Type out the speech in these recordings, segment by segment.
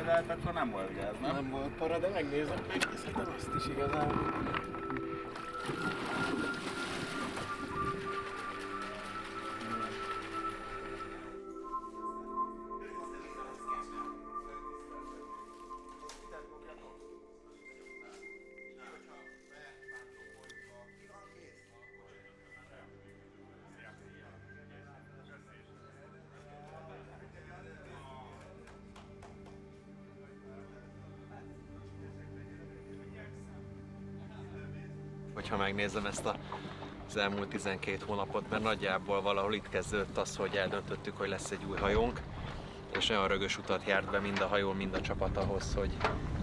szolgált, akkor nem volt gáz, nem? Nem volt para, de megnézhetem azt is igazából. Hogyha megnézem ezt az elmúlt 12 hónapot, mert nagyjából valahol itt kezdődött az, hogy eldöntöttük, hogy lesz egy új hajónk, és nagyon rögös utat járt be mind a hajó, mind a csapat ahhoz, hogy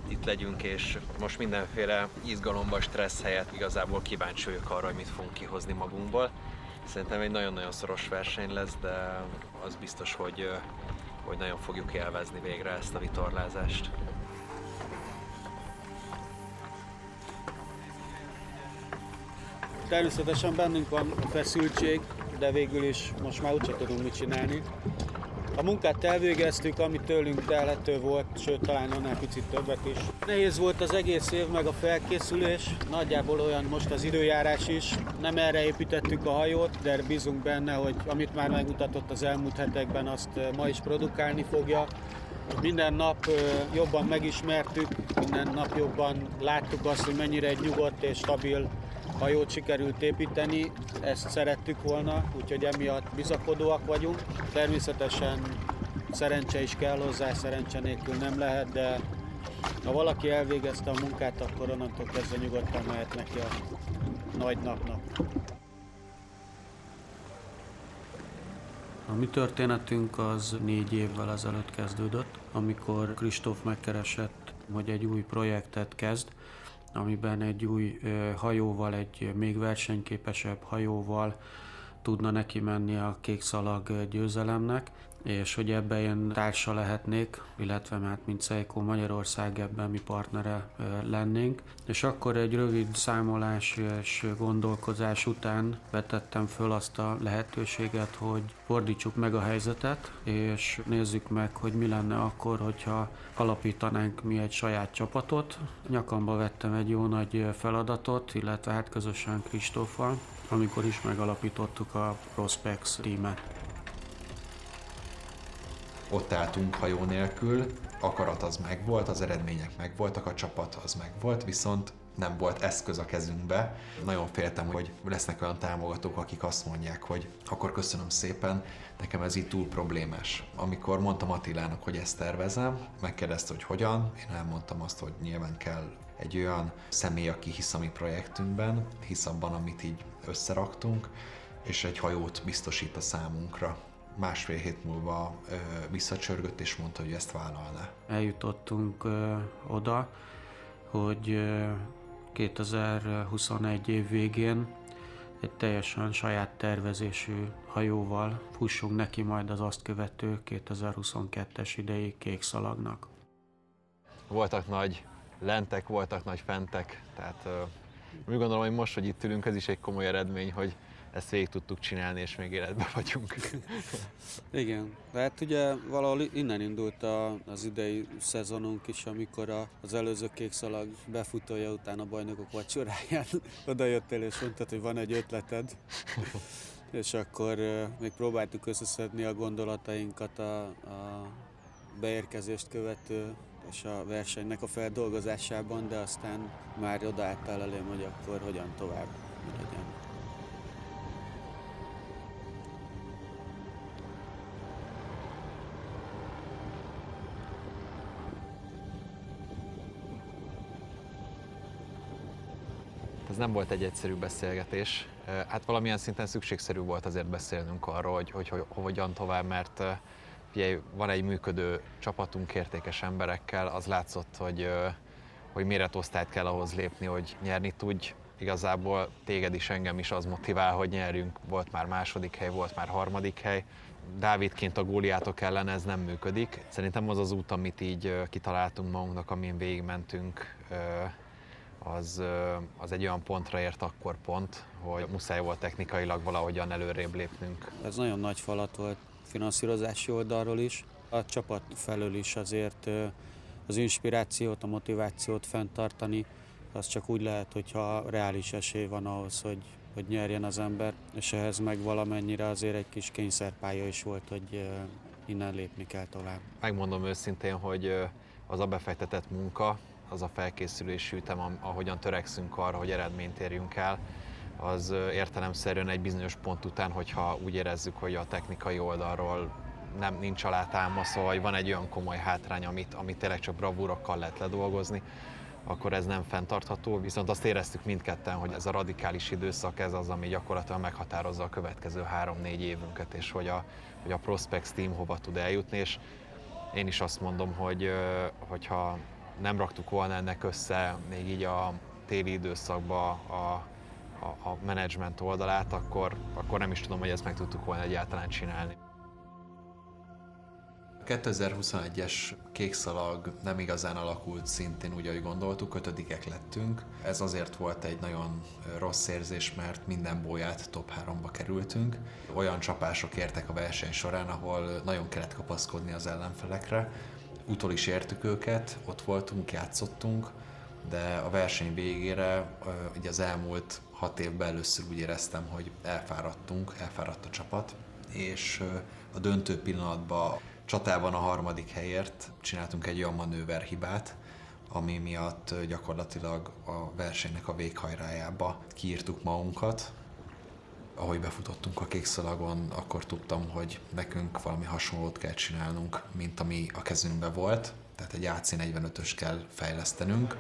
itt legyünk, és most mindenféle izgalomba, stressz helyett igazából kíváncsi vagyok arra, hogy mit fogunk kihozni magunkból. Szerintem egy nagyon-nagyon szoros verseny lesz, de az biztos, hogy nagyon fogjuk élvezni végre ezt a vitorlázást. Természetesen bennünk van a feszültség, de végül is most már úgyse tudunk mit csinálni. A munkát elvégeztük, ami tőlünk telhető volt, sőt talán annál picit többet is. Nehéz volt az egész év, meg a felkészülés, nagyjából olyan most az időjárás is. Nem erre építettük a hajót, de bízunk benne, hogy amit már megmutatott az elmúlt hetekben, azt ma is produkálni fogja. Minden nap jobban megismertük, minden nap jobban láttuk azt, hogy mennyire egy nyugodt és stabil hajót sikerült építeni, ezt szerettük volna, úgyhogy emiatt bizakodóak vagyunk. Természetesen szerencse is kell hozzá, szerencse nélkül nem lehet, de ha valaki elvégezte a munkát, akkor onnantól kezdve nyugodtan mehet neki a nagy napnak. A mi történetünk az 4 évvel ezelőtt kezdődött, amikor Kristóf megkeresett, hogy egy új projektet kezd, amiben egy új hajóval, egy még versenyképesebb hajóval tudna neki menni a kékszalag győzelemnek, és hogy ebben én társa lehetnék, illetve hát mint Seiko Magyarország ebben mi partnere lennénk. És akkor egy rövid számolás és gondolkozás után vetettem föl azt a lehetőséget, hogy fordítsuk meg a helyzetet, és nézzük meg, hogy mi lenne akkor, hogyha alapítanánk mi egy saját csapatot. Nyakamba vettem egy jó nagy feladatot, illetve hát közösen Kristóffal, amikor is megalapítottuk a Prospex tímet. Ott álltunk hajó nélkül, akarat az megvolt, az eredmények megvoltak, a csapat az megvolt, viszont nem volt eszköz a kezünkbe. Nagyon féltem, hogy lesznek olyan támogatók, akik azt mondják, hogy akkor köszönöm szépen, nekem ez így túl problémás. Amikor mondtam Attilának, hogy ezt tervezem, megkérdezte, hogy hogyan, én elmondtam azt, hogy nyilván kell egy olyan személy, aki hisz a mi projektünkben, hisz abban, amit így összeraktunk, és egy hajót biztosít a számunkra. 1,5 hét múlva visszacsörgött és mondta, hogy ezt vállalná. Eljutottunk oda, hogy 2021 év végén egy teljesen saját tervezésű hajóval fussunk neki majd az azt követő 2022-es idei kékszalagnak. Voltak nagy lentek, voltak nagy fentek, tehát úgy gondolom, hogy most, hogy itt ülünk, ez is egy komoly eredmény, hogy ezt végig tudtuk csinálni, és még életben vagyunk. Igen, hát ugye valahol innen indult az idei szezonunk is, amikor az előző kékszalag befutója után a bajnokok vacsoráján oda jöttél és mondtad, hogy van egy ötleted. És akkor még próbáltuk összeszedni a gondolatainkat a beérkezést követő és a versenynek a feldolgozásában, de aztán már odaálltál elém, hogy akkor hogyan tovább legyen. Ez nem volt egy egyszerű beszélgetés. Hát valamilyen szinten szükségszerű volt azért beszélnünk arról, hogy hogyan tovább, mert ugye van egy működő csapatunk értékes emberekkel, az látszott, hogy méretosztályt kell ahhoz lépni, hogy nyerni tudj. Igazából téged is, engem is az motivál, hogy nyerjünk. Volt már 2. hely, volt már 3. hely. Dávidként a Góliátok ellen ez nem működik. Szerintem az az út, amit így kitaláltunk magunknak, amin végigmentünk, az egy olyan pontra ért akkor pont, hogy muszáj volt technikailag valahogyan előrébb lépnünk. Ez nagyon nagy falat volt finanszírozási oldalról is. A csapat felől is azért az inspirációt, a motivációt fenntartani, az csak úgy lehet, hogyha reális esély van ahhoz, hogy nyerjen az ember, és ehhez meg valamennyire azért egy kis kényszerpálya is volt, hogy innen lépni kell tovább. Megmondom őszintén, hogy az a befektetett munka, az a felkészülési ütem, ahogyan törekszünk arra, hogy eredményt érjünk el, az értelemszerűen egy bizonyos pont után, hogyha úgy érezzük, hogy a technikai oldalról nincs alátámasztva, vagy van egy olyan komoly hátrány, amit tényleg csak bravúrokkal lehet ledolgozni, akkor ez nem fenntartható. Viszont azt éreztük mindketten, hogy ez a radikális időszak, ez az, ami gyakorlatilag meghatározza a következő 3-4 évünket, és hogy a Prospex team hova tud eljutni, és én is azt mondom, hogyha nem raktuk volna ennek össze még így a téli időszakban a menedzsment oldalát, akkor nem is tudom, hogy ezt meg tudtuk volna egyáltalán csinálni. A 2021-es kékszalag nem igazán alakult szintén úgy, ahogy gondoltuk, 5-ek lettünk. Ez azért volt egy nagyon rossz érzés, mert minden bóját top 3-ba kerültünk. Olyan csapások értek a verseny során, ahol nagyon kellett kapaszkodni az ellenfelekre. Utol is értük őket, ott voltunk, játszottunk, de a verseny végére, ugye az elmúlt 6 évben először úgy éreztem, hogy elfáradt a csapat, és a döntő pillanatban csatában a 3. helyért csináltunk egy olyan manőverhibát, ami miatt gyakorlatilag a versenynek a véghajrájába kiírtuk magunkat. Ahogy befutottunk a kékszalagon, akkor tudtam, hogy nekünk valami hasonlót kell csinálnunk, mint ami a kezünkben volt, tehát egy AC45-ös kell fejlesztenünk.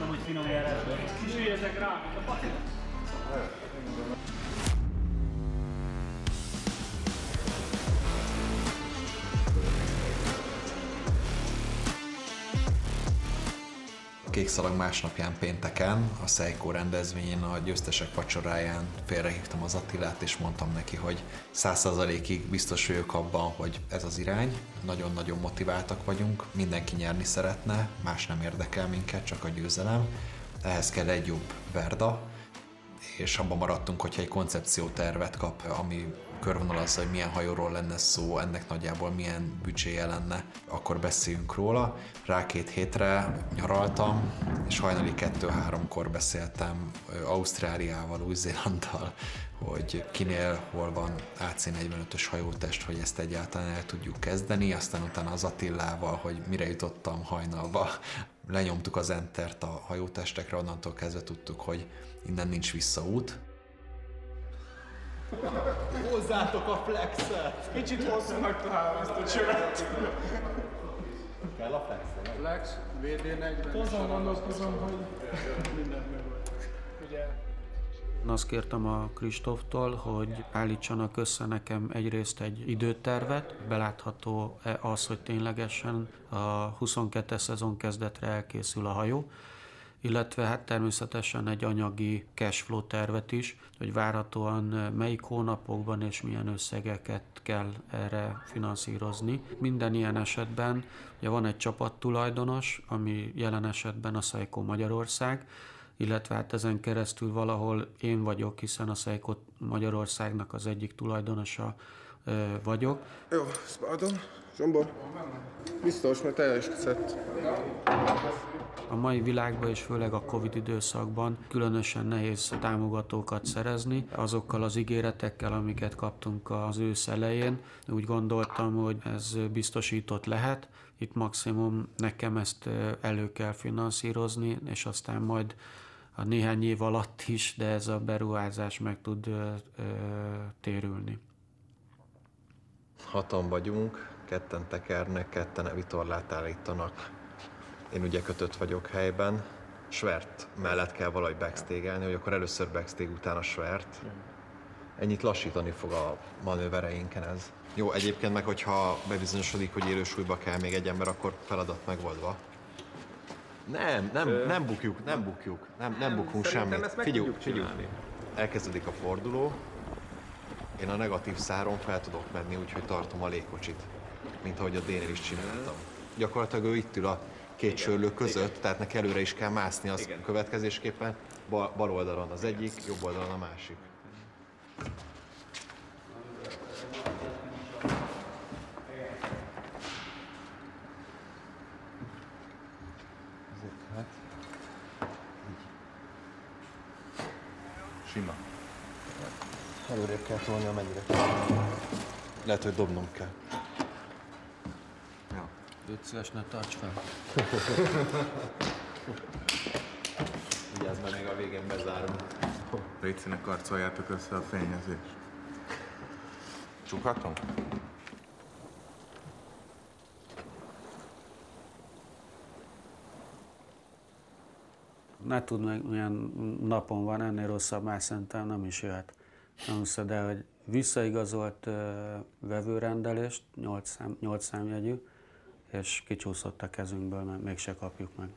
Hogy finom járásban. Kisüljetek rá, mint a patina. A kékszalag másnapján pénteken, a Seiko rendezvényén, a győztesek vacsoráján félrehívtam az Attilát, és mondtam neki, hogy 100%-ig biztos vagyok abban, hogy ez az irány. Nagyon-nagyon motiváltak vagyunk, mindenki nyerni szeretne, más nem érdekel minket, csak a győzelem. Ehhez kell egy jobb Verda, és abban maradtunk, hogyha egy koncepciótervet kap, ami körvonalazza, hogy milyen hajóról lenne szó, ennek nagyjából milyen büdzséje lenne, akkor beszéljünk róla. Rá 2 hétre nyaraltam, és hajnali 2-3-kor beszéltem Ausztráliával, Új-Zélanddal, hogy kinél hol van AC45-ös hajótest, hogy ezt egyáltalán el tudjuk kezdeni, aztán utána az Attilával, hogy mire jutottam hajnalba, lenyomtuk az entert a hajótestekre, onnantól kezdve tudtuk, hogy innen nincs visszaút. Hozzátok a flexet! Kicsit hosszúnak találom ezt a csövet. Kell a flexet? Flex, VD40. Azon gondolkozom, hogy mindent megold. Ugye? Azt kértem a Kristóftól, hogy állítsanak össze nekem egyrészt egy időtervet, belátható az, hogy ténylegesen a 22-es szezon kezdetre elkészül a hajó, illetve hát természetesen egy anyagi cashflow tervet is, hogy várhatóan melyik hónapokban és milyen összegeket kell erre finanszírozni. Minden ilyen esetben ugye van egy csapattulajdonos, ami jelen esetben a Seiko Magyarország, illetve hát ezen keresztül valahol én vagyok, hiszen a Seiko Magyarországnak az egyik tulajdonosa vagyok. Jó, ezt beadom. Zsombor, biztos, mert elesküszett. A mai világban és főleg a Covid időszakban különösen nehéz támogatókat szerezni. Azokkal az ígéretekkel, amiket kaptunk az ősz elején, úgy gondoltam, hogy ez biztosított lehet. Itt maximum nekem ezt elő kell finanszírozni, és aztán majd a néhány év alatt is, de ez a beruházás meg tud térülni. 6-an vagyunk, 2 tekernek, 2 vitorlát állítanak. Én ugye kötött vagyok helyben. Svert mellett kell valahogy backstage-elni, hogy akkor először backstage, utána Svert. Ennyit lassítani fog a manővereinken ez. Jó, egyébként meg, hogyha bebizonyosodik, hogy élősúlyba kell még egy ember, akkor feladat megoldva. Nem bukjuk, nem bukunk semmit. Figyelj. Elkezdődik a forduló, én a negatív száron fel tudok menni, úgyhogy tartom a légkocsit, mint ahogy a D-nél is csináltam. Gyakorlatilag ő itt ül a 2 sörlő között, tehát neki előre is kell mászni, az következésképpen bal oldalon az egyik, jobb oldalon a másik. Sima. Előrébb kell tolni, amennyire kell. Lehet, hogy dobnom kell. Ja. Légy szíves, ne tarts fel. Vigyázz, mert még a végén bezárom. Légy karcoljátok össze a fényezést. Csukhatom? Ne tudd meg, milyen napon van, ennél rosszabb már szerintem nem is jöhet. Nem hiszed, de hogy visszaigazolt vevőrendelést, 8 számjegyű, és kicsúszott a kezünkből, mert mégse kapjuk meg.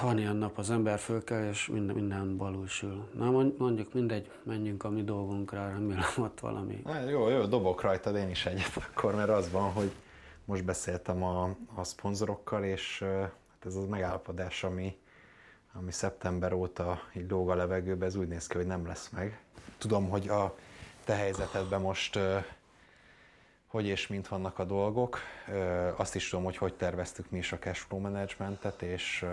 Van ilyen nap, az ember fölkel, és minden balul sül. Na mondjuk mindegy, menjünk a mi dolgunkra, remélem ott valami. Jó, dobok rajtad én is egyet akkor, mert az van, hogy most beszéltem a szponzorokkal, és hát ez az megállapodás, ami szeptember óta így lóg a levegőbe, ez úgy néz ki, hogy nem lesz meg. Tudom, hogy a te helyzetedben most hogy és mint vannak a dolgok. Azt is tudom, hogy terveztük mi is a cashflow managementet, és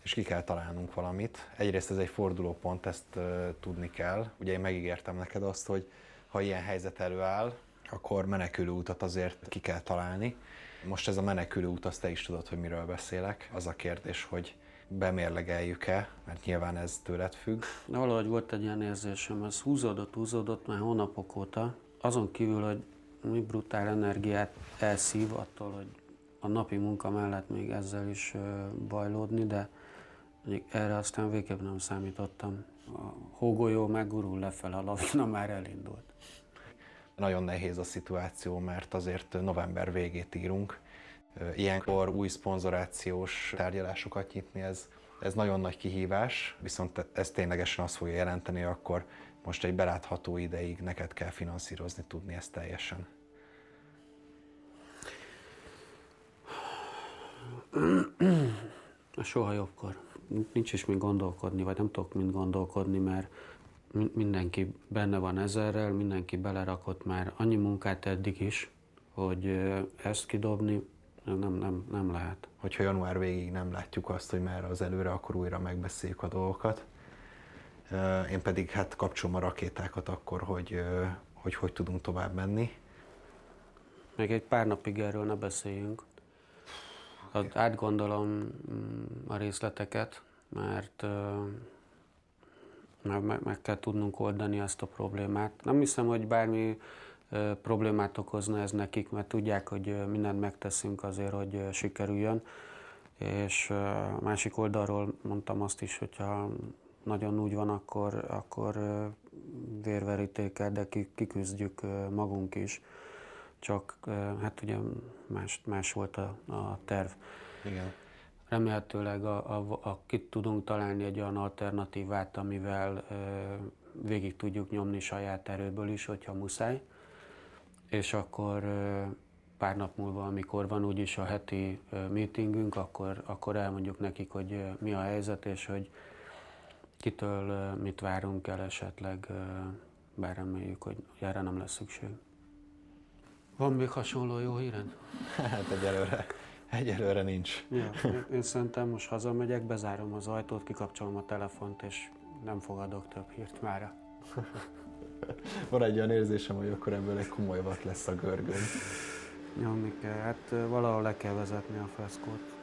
ki kell találnunk valamit. Egyrészt ez egy fordulópont, ezt tudni kell. Ugye én megígértem neked azt, hogy ha ilyen helyzet előáll, akkor menekülő útat azért ki kell találni. Most ez a menekülő út, azt te is tudod, hogy miről beszélek. Az a kérdés, hogy bemérlegeljük-e, mert nyilván ez tőled függ. Valahogy volt egy ilyen érzésem, ez húzódott már hónapok óta. Azon kívül, hogy mi brutál energiát elszív attól, hogy a napi munka mellett még ezzel is bajlódni, de erre aztán végképp nem számítottam. A hógolyó meggurul lefelé, a lavina már elindult. Nagyon nehéz a szituáció, mert azért november végét írunk. Ilyenkor új szponzorációs tárgyalásokat nyitni, ez nagyon nagy kihívás, viszont ez ténylegesen azt fogja jelenteni, hogy akkor most egy belátható ideig neked kell finanszírozni tudni ezt teljesen. Soha jobbkor. Nincs is mind gondolkodni, vagy nem tudok mind gondolkodni, mert mindenki benne van ezerrel, mindenki belerakott már annyi munkát eddig is, hogy ezt kidobni nem lehet. Hogyha január végig nem látjuk azt, hogy merre az előre, akkor újra megbeszéljük a dolgokat. Én pedig hát kapcsolom a rakétákat akkor, hogy tudunk tovább menni. Még egy pár napig erről ne beszéljünk. Átgondolom a részleteket, mert meg kell tudnunk oldani ezt a problémát. Nem hiszem, hogy bármi problémát okozna ez nekik, mert tudják, hogy mindent megteszünk azért, hogy sikerüljön. És másik oldalról mondtam azt is, hogyha nagyon úgy van, akkor vérverítékkel, de kiküzdjük magunk is. Csak hát ugye más volt a terv. Igen. Remélhetőleg ki tudunk találni egy olyan alternatívát, amivel végig tudjuk nyomni saját erőből is, hogyha muszáj. És akkor pár nap múlva, amikor van úgyis a heti meetingünk, akkor elmondjuk nekik, hogy mi a helyzet, és hogy kitől mit várunk el esetleg, bár reméljük, hogy erre nem lesz szükség. Van még hasonló jó híred? Hát egyelőre nincs. Ja, én szerintem most hazamegyek, bezárom az ajtót, kikapcsolom a telefont, és nem fogadok több hírt mára. Van egy olyan érzésem, hogy akkor ebből egy komoly vat lesz a görgön. Nyomni kell, hát valahol le kell vezetni a feszkót.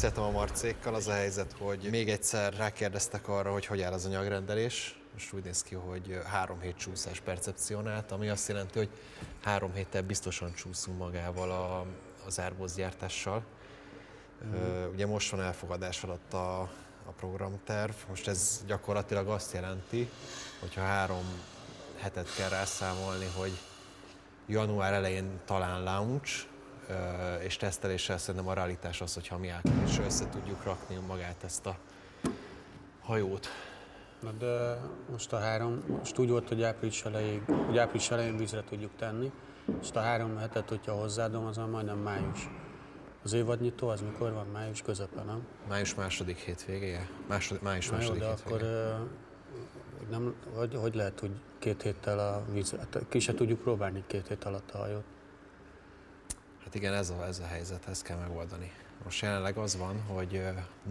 beszéltem a Marcékkal, az a helyzet, hogy még egyszer rákérdeztek arra, hogy áll az anyagrendelés. Most úgy néz ki, hogy 3 hét csúszás percepcionált, ami azt jelenti, hogy 3 héttel biztosan csúszunk magával az árbózgyártással. Ugye most van elfogadás alatt a programterv. Most ez gyakorlatilag azt jelenti, hogyha 3 hetet kell rászámolni, hogy január elején talán launch, és teszteléssel szerintem a realitás az, hogyha mi áprilisra össze tudjuk rakni magát ezt a hajót. Na de most úgy volt, hogy április elején vízre tudjuk tenni, és a 3 hetet, hogyha hozzáadom, az majdnem május. Az évadnyitó az mikor van? Május közepe, nem? Május második hétvégéje? Május Na jó, második de hétvégéje. akkor hogy lehet, hogy 2 héttel a víz... Ki se tudjuk próbálni 2 hét alatt a hajót? Hát igen, ez a helyzet, ezt kell megoldani. Most jelenleg az van, hogy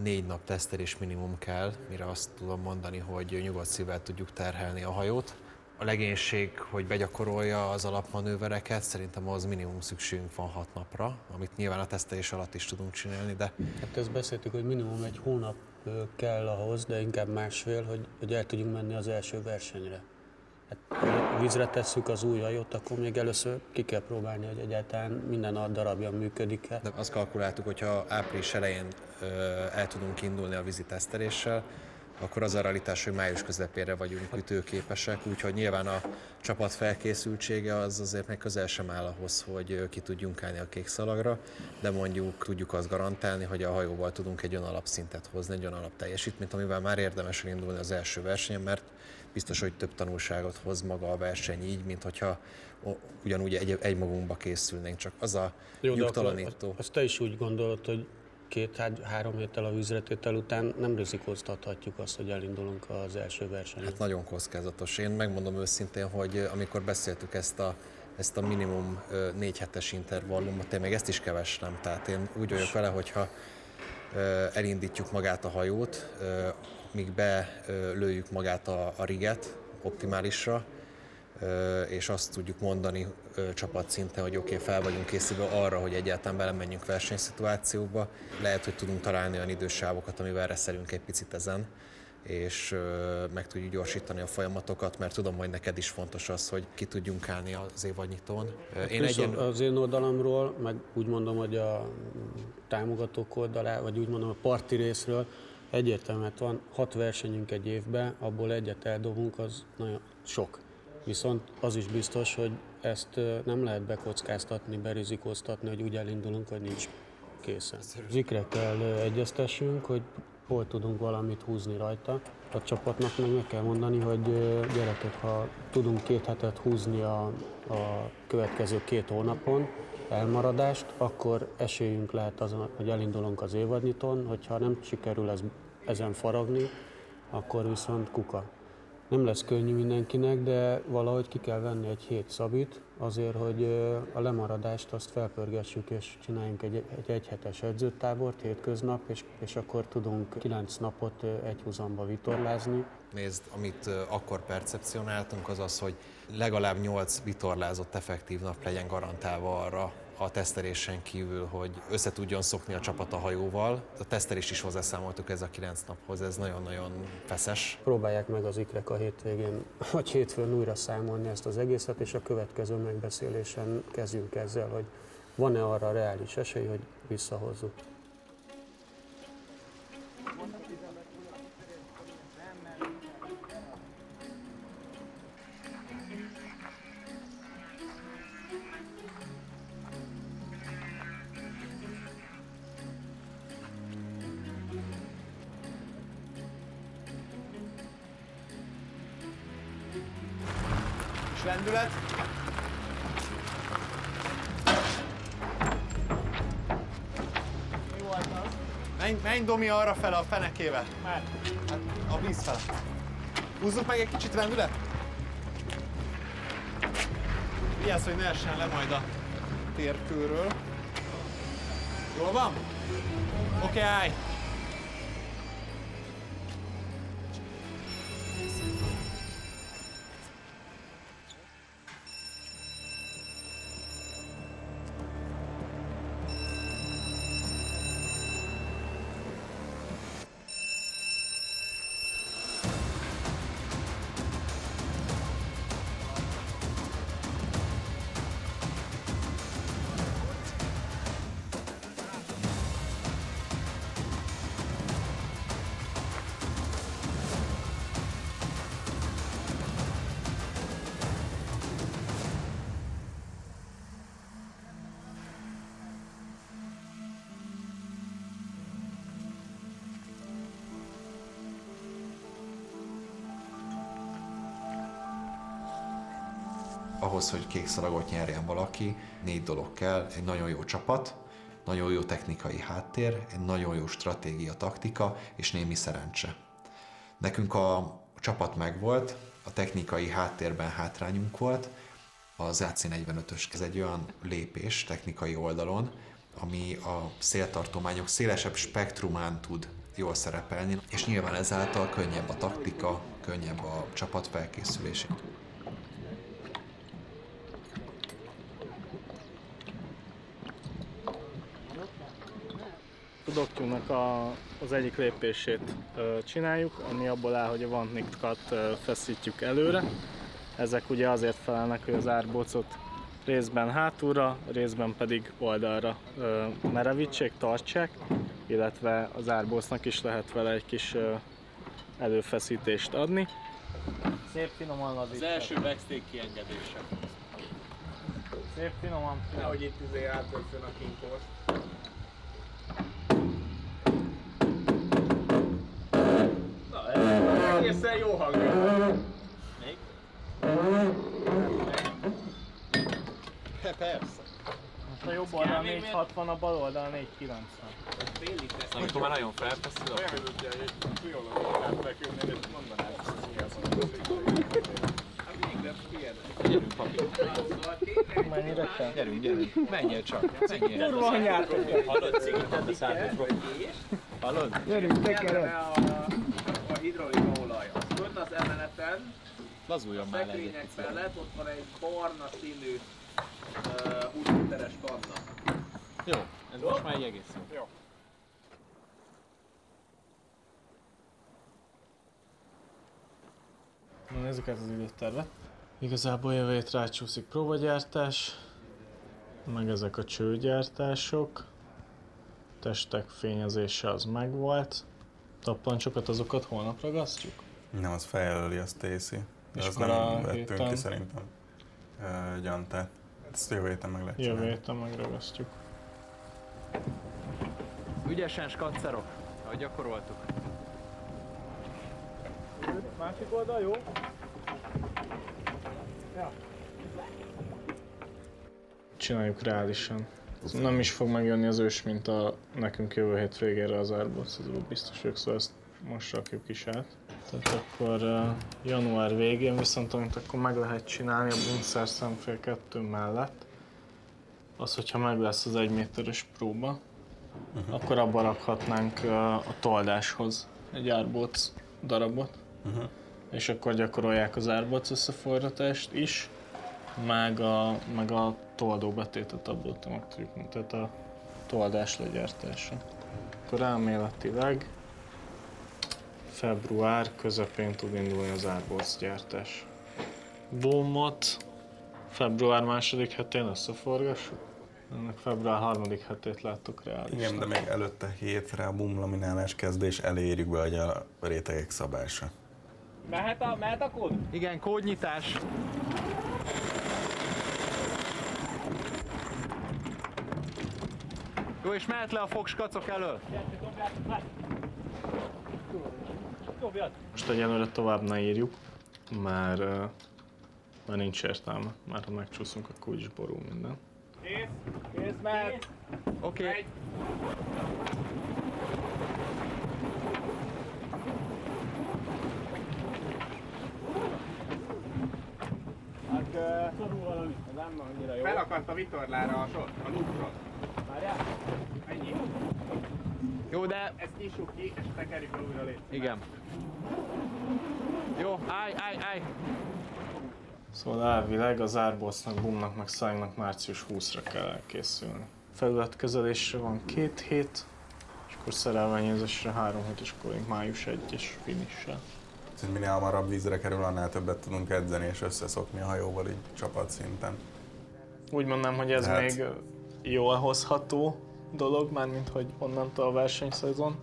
4 nap tesztelés minimum kell, mire azt tudom mondani, hogy nyugodt szívvel tudjuk terhelni a hajót. A legénység, hogy begyakorolja az alapmanővereket, szerintem az minimum szükségünk van 6 napra, amit nyilván a tesztelés alatt is tudunk csinálni, de... Hát ezt beszéltük, hogy minimum 1 hónap kell ahhoz, de inkább másfél, hogy el tudjunk menni az első versenyre. Hát, vízre tesszük az új hajót, akkor még először ki kell próbálni, hogy egyáltalán minden a darabja működik-e. De azt kalkuláltuk, hogy ha április elején el tudunk indulni a vízi teszteléssel, akkor az a realitás, hogy május közepére vagyunk ütőképesek, úgyhogy nyilván a csapat felkészültsége az azért még közel sem áll ahhoz, hogy ki tudjunk állni a kék szalagra, de mondjuk tudjuk azt garantálni, hogy a hajóval tudunk egy olyan alapszintet hozni, egy olyan alapteljesítményt, amivel már érdemes elindulni az első versenyen, mert biztos, hogy több tanulságot hoz maga a verseny így, mint hogyha ugyanúgy egymagunkba készülnénk, csak az a nyugtalanító. Azt te is úgy gondolod, hogy 2-3 héttel a vízretétel után nem rizikóztathatjuk azt, hogy elindulunk az első versenyen. Hát nagyon kockázatos. Én megmondom őszintén, hogy amikor beszéltük ezt a minimum 4 hetes intervallumot, én még ezt is keveslem. Tehát én úgy vagyok vele, hogyha elindítjuk magát a hajót, míg belőjük magát a riget optimálisra, és azt tudjuk mondani csapatszinten, hogy oké, fel vagyunk készülve arra, hogy egyáltalán belemenjünk versenyszituációba. Lehet, hogy tudunk találni olyan idősávokat, amivel reszelünk egy picit ezen, és meg tudjuk gyorsítani a folyamatokat, mert tudom, hogy neked is fontos az, hogy ki tudjunk állni az évadnyitón. Az én oldalamról, meg úgy mondom, hogy a támogatók oldalá, vagy úgy mondom a parti részről, egyértelműen van 6 versenyünk egy évben, abból egyet eldobunk, az nagyon sok. Viszont az is biztos, hogy ezt nem lehet bekockáztatni, berizikóztatni, hogy úgy elindulunk, hogy nincs készen. Zikre kell egyeztessünk, hogy hol tudunk valamit húzni rajta. A csapatnak meg kell mondani, hogy gyerekek, ha tudunk 2 hetet húzni a következő 2 hónapon elmaradást, akkor esélyünk lehet azon, hogy elindulunk az évadnyitón, hogyha nem sikerül ezen faragni, akkor viszont kuka. Nem lesz könnyű mindenkinek, de valahogy ki kell venni egy hét szabit azért, hogy a lemaradást azt felpörgessük és csináljunk egy egyhetes edzőtábort hétköznap, és akkor tudunk 9 napot egyhuzamba vitorlázni. Nézd, amit akkor percepcionáltunk, az az, hogy legalább 8 vitorlázott effektív nap legyen garantálva arra a tesztelésen kívül, hogy össze tudjon szokni a csapat a hajóval. A tesztelést is hozzászámoltuk ez a 9 naphoz, ez nagyon-nagyon feszes. Próbálják meg az ikrek a hétvégén, vagy hétfőn újra számolni ezt az egészet, és a következő megbeszélésen kezdjünk ezzel, hogy van-e arra reális esély, hogy visszahozzuk. Lendület. Mi volt az? Menj Domi arra fele a fenekével. Már? Hát a víz fele. Húzzuk meg egy kicsit lendület. Vigyázz, hogy ne essen le majd a térkőről. Jól van? Oké, állj! Ahhoz, hogy kék szalagot nyerjen valaki, 4 dolog kell: egy nagyon jó csapat, nagyon jó technikai háttér, egy nagyon jó stratégia, taktika és némi szerencse. Nekünk a csapat megvolt, a technikai háttérben hátrányunk volt, az AC45-ös ez egy olyan lépés technikai oldalon, ami a széltartományok szélesebb spektrumán tud jól szerepelni, és nyilván ezáltal könnyebb a taktika, könnyebb a csapat felkészülése. A doktyúnak az egyik lépését csináljuk, ami abból áll, hogy a vantnikat feszítjük előre. Ezek ugye azért felelnek, hogy az árbócot részben hátulra, részben pedig oldalra merevítsék, tartsák, illetve az árbócnak is lehet vele egy kis előfeszítést adni. Szép finoman lazítsa. Az első backstage kiengedése. Szép finoman. Nehogy itt átveszön a kinkort. Na, ez egészen jó hangja. Még? Persze. Most a jobb oldal 460, a bal oldal 490. Amikor már nagyon felfeszül, Olyan, mint ugye egy biológiát bekülnél, és mondanád, hogy mi az, hát végre gyerünk, papi. Mennyire kell? Gyerünk. Menjél csak. Menjél. Kurva anyát! Hallod, cigited a szádodról. Hallod? Gyerünk, tekered! a hidrolika olaj. Az fönn az emeleten, Lazuljon a már le szekrények egyet. mellett ott van egy barna színű 20 literes kanna. Jó, ez most már egy egész jó. Jó. Na nézzük át az időtervet. Igazából jövő hét rácsúszik próbagyártás, meg ezek a csőgyártások. Testek fényezése az megvolt. Tappancsokat azokat holnap ragasztjuk? Nem, az feljelöli a Stacy. De És azt akkor nem a vettünk héten? ki szerintem gyantát. Ezt jövő héten meg lehet Jövő csinálni. héten megragasztjuk. Ügyesen skaccerok, ahogy gyakoroltuk. Másik oldal, jó? Csináljuk reálisan. Nem is fog megjönni az ős minta nekünk jövő hét végére az árbóc, ez biztos vagyok, szóval ezt most rakjuk is át. Tehát akkor január végén viszont amit akkor meg lehet csinálni a Buncer szemfél 2 mellett, az, hogyha meg lesz az 1 méteres próba, akkor abba rakhatnánk a toldáshoz egy árbóc darabot, és akkor gyakorolják az árbóc összeforratást is, meg a toldóbetétet abból meg tudjuk, tehát a toldás legyártása. Akkor elméletileg február közepén tud indulni az árbóc gyártás. Boomot február második hetén összeforgassuk? Ennek február harmadik hetét láttuk reálisan. Igen, de még előtte hétre a bumlaminálás kezdés elérjük be, hogy a rétegek szabása. Mehet a kód? Igen, kódnyitás. Jó, és mehet le a fogskacok elől. Most egyelőre tovább ne írjuk, már nincs értelme. Már ha megcsúszunk, akkor úgyis borul minden. Kész, mehet! Oké. Szorul valami. Ez nem annyira jó. Felakadt a vitorlára a sor, a lúcsot. Várjál? Ennyi. Jó, de... Ezt nyissuk ki, és tekerjük el újra létre. Igen. Jó, állj! Szóval elvileg az árbócnak, boomnak, meg szájnak március 20-ra kell elkészülni. Felületkezelésre van 2 hét, és akkor szerelvényezésre 3 hét, és akkor május 1-es finissel. Szóval minél hamarabb vízre kerül, annál többet tudunk edzeni és összeszokni a hajóval így csapatszinten. Úgy mondanám, hogy ez Hát. még jól hozható dolog, mármint hogy onnantól a versenyszezon.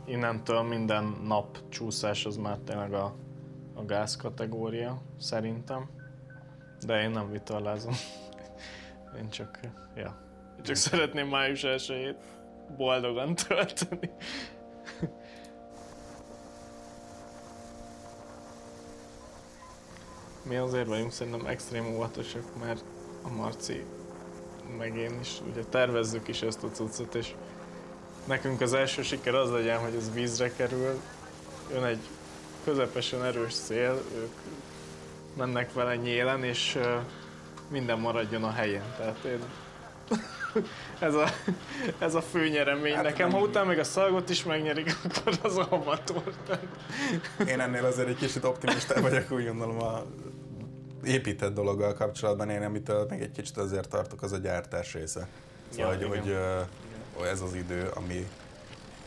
Innentől minden nap csúszás az már tényleg a gáz kategória, szerintem. De én nem vitorlázom. Én csak szeretném május 1-ét boldogan tölteni. Mi azért vagyunk szerintem extrém óvatosak, mert a Marci meg én is ugye tervezzük is ezt a cuccot, és nekünk az első siker az legyen, hogy ez vízre kerül, jön egy közepesen erős szél, ők mennek vele nyélen, és minden maradjon a helyén. Tehát én... ez a fő nyeremény hát nekem. Ha utána még a szalgot is megnyerik, akkor az amatőr. Én ennél azért egy kicsit optimista vagyok, úgy gondolom a épített dologgal kapcsolatban. Én amitől még egy kicsit azért tartok, az a gyártás része. Szóval, hogy ez az idő,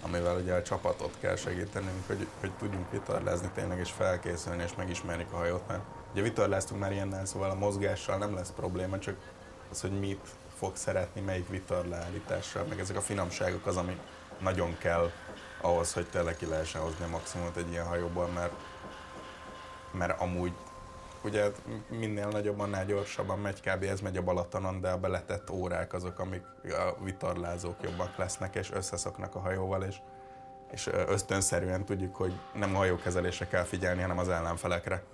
amivel ugye a csapatot kell segítenünk, hogy tudjunk vitorlázni tényleg, és felkészülni, és megismerjük a hajót. Mert ugye vitorláztunk már ilyennel, szóval a mozgással nem lesz probléma, csak az, hogy mit fog szeretni, melyik vitorlaállítással, meg ezek a finomságok az, ami nagyon kell ahhoz, hogy tényleg ki lehessen hozni a maximumot egy ilyen hajóból, mert amúgy ugye minél nagyobb, annál gyorsabban megy, kb. Ez megy a Balatonon, de a beletett órák azok, amik a vitorlázók jobbak lesznek, és összeszoknak a hajóval, és ösztönszerűen tudjuk, hogy nem a hajókezelésre kell figyelni, hanem az ellenfelekre.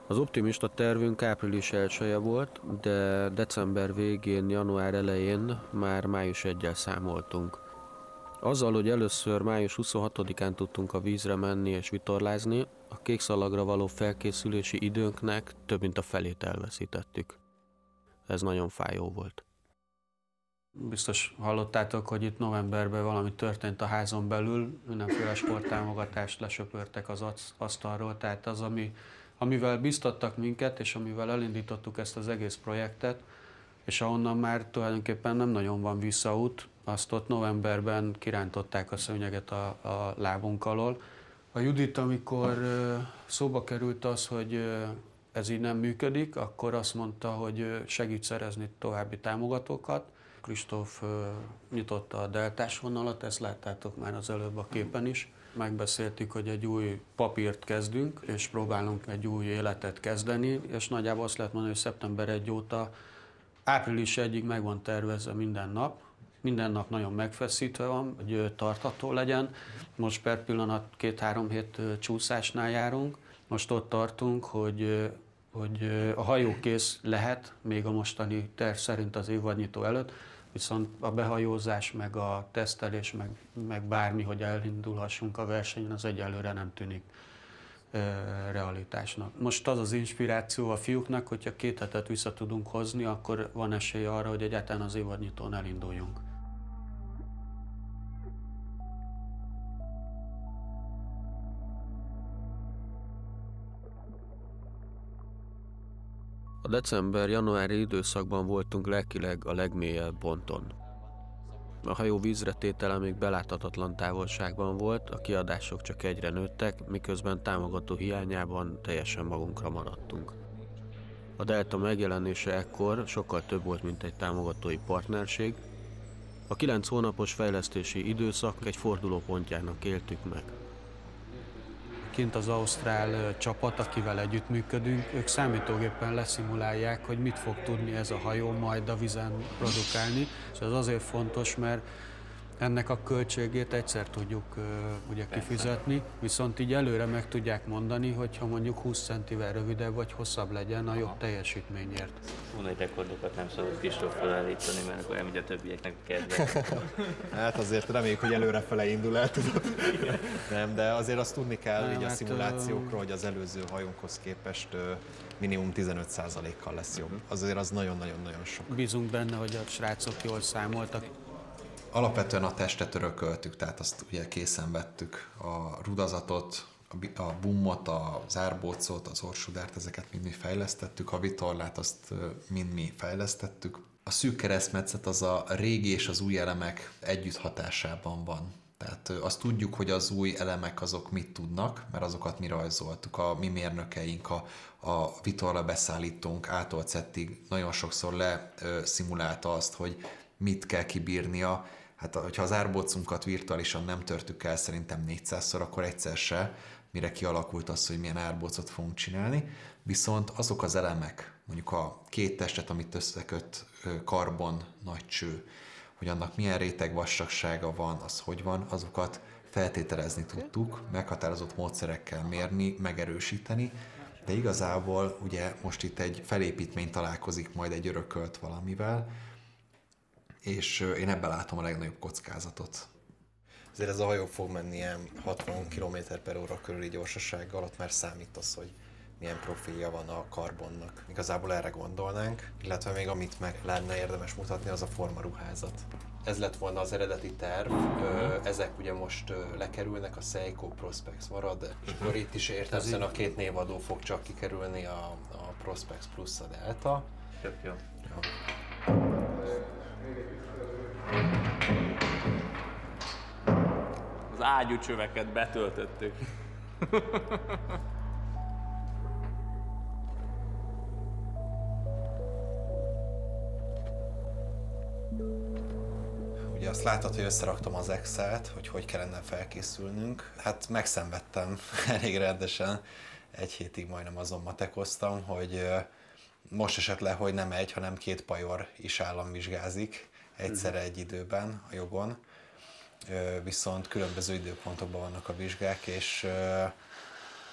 Az optimista tervünk április 1-je volt, de december végén, január elején már május 1-jel számoltunk. Azzal, hogy először május 26-án tudtunk a vízre menni és vitorlázni, a kékszalagra való felkészülési időnknek több mint a felét elveszítettük. Ez nagyon fájó volt. Biztos hallottátok, hogy itt novemberben valami történt a házon belül, mindenféle sporttámogatást lesöpörtek az asztalról, tehát az, amivel biztattak minket, és amivel elindítottuk ezt az egész projektet, és ahonnan már tulajdonképpen nem nagyon van visszaút, azt ott novemberben kirántották a szőnyeget a lábunk alól. A Judit, amikor szóba került az, hogy ez így nem működik, akkor azt mondta, hogy segít szerezni további támogatókat. Kristóf nyitotta a deltás vonalat, ezt láttátok már az előbb a képen is. Megbeszéltük, hogy egy új papírt kezdünk, és próbálunk egy új életet kezdeni, és nagyjából azt lehet mondani, hogy szeptember 1 óta április 1-ig meg van tervezve minden nap. Minden nap nagyon megfeszítve van, hogy tartható legyen. Most per pillanat 2-3 hét csúszásnál járunk. Most ott tartunk, hogy a hajó kész lehet, még a mostani terv szerint az évadnyitó előtt, viszont a behajózás, meg a tesztelés, meg bármi, hogy elindulhassunk a versenyen, az egyelőre nem tűnik realitásnak. Most az az inspiráció a fiúknak, hogyha 2 hetet vissza tudunk hozni, akkor van esély arra, hogy egyáltalán az évadnyitón elinduljunk. A december-januári időszakban voltunk lelkileg a legmélyebb ponton. A hajó vízretétele még beláthatatlan távolságban volt, a kiadások csak egyre nőttek, miközben támogató hiányában teljesen magunkra maradtunk. A Delta megjelenése ekkor sokkal több volt, mint egy támogatói partnerség. A 9 hónapos fejlesztési időszak egy fordulópontjának éltük meg. Kint az ausztrál csapat, akivel együttműködünk, ők számítógépen leszimulálják, hogy mit fog tudni ez a hajó majd a vízen produkálni. És ez azért fontos, mert ennek a költségét egyszer tudjuk ugye kifizetni, viszont így előre meg tudják mondani, hogy ha mondjuk 20 centivel rövidebb vagy hosszabb legyen a jobb teljesítményért. Nagy rekordokat nem szabad Kristóf felállítani, mert akkor elmegy a többieknek kedve. Hát azért reméljük, hogy előrefele indul el, tudod. Nem, de azért azt tudni kell így a szimulációkról, hogy az előző hajónkhoz képest minimum 15%-kal lesz jobb. Azért az nagyon-nagyon-nagyon sok. Bízunk benne, hogy a srácok jól számoltak. Alapvetően a testet örököltük, tehát azt ugye készen vettük, a rudazatot, a bummot, az árbócot, az orsudárt, ezeket mind mi fejlesztettük, a vitorlát azt mind mi fejlesztettük. A szűk keresztmetszet az a régi és az új elemek együtt hatásában van. Tehát azt tudjuk, hogy az új elemek azok mit tudnak, mert azokat mi rajzoltuk, a mi mérnökeink, a vitorla beszállítónk A-tól Z-ig nagyon sokszor leszimulálta azt, hogy mit kell kibírnia. Hát, hogyha az árbócunkat virtuálisan nem törtük el szerintem 400-szor, akkor egyszer se, mire kialakult az, hogy milyen árbócot fogunk csinálni. Viszont azok az elemek, mondjuk a 2 testet, amit összeköt, karbon, nagy cső, hogy annak milyen rétegvastagsága van, az hogy van, azokat feltételezni tudtuk, meghatározott módszerekkel mérni, megerősíteni, de igazából ugye most itt egy felépítmény találkozik majd egy örökölt valamivel, és én ebben látom a legnagyobb kockázatot. Azért ez a hajó fog menni ilyen 60 km/h körüli gyorsasággal, ott már számít az, hogy milyen profilja van a karbonnak. Igazából erre gondolnánk, illetve még amit meg lenne érdemes mutatni, az a formaruházat. Ez lett volna az eredeti terv, ezek ugye most lekerülnek, a Seiko Prospex marad, és akkor itt is értelemszerűen a két névadó fog csak kikerülni, a Prospex plusz a Delta. Tök jó. Ja. Az ágyúcsöveket betöltöttük. Ugye azt látod, hogy összeraktam az Excel-t, hogy kellene felkészülnünk. Hát megszenvedtem elég rendesen. Egy hétig majdnem azon matekoztam, hogy most esett le, hogy nem egy, hanem 2 pajor is államvizsgázik egyszerre egy időben a jogon. Viszont különböző időpontokban vannak a vizsgák, és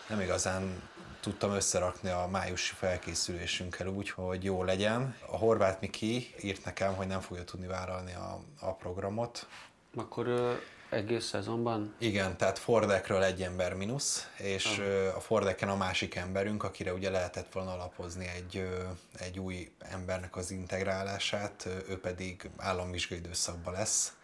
nem igazán tudtam összerakni a májusi felkészülésünkkel úgy, hogy jó legyen. A Horváth Miki írt nekem, hogy nem fogja tudni vállalni a programot. Akkor egész szezonban? Igen, tehát Fordekről egy ember mínusz, és a Fordeken a másik emberünk, akire ugye lehetett volna alapozni egy új embernek az integrálását, ő pedig államvizsgai időszakban lesz.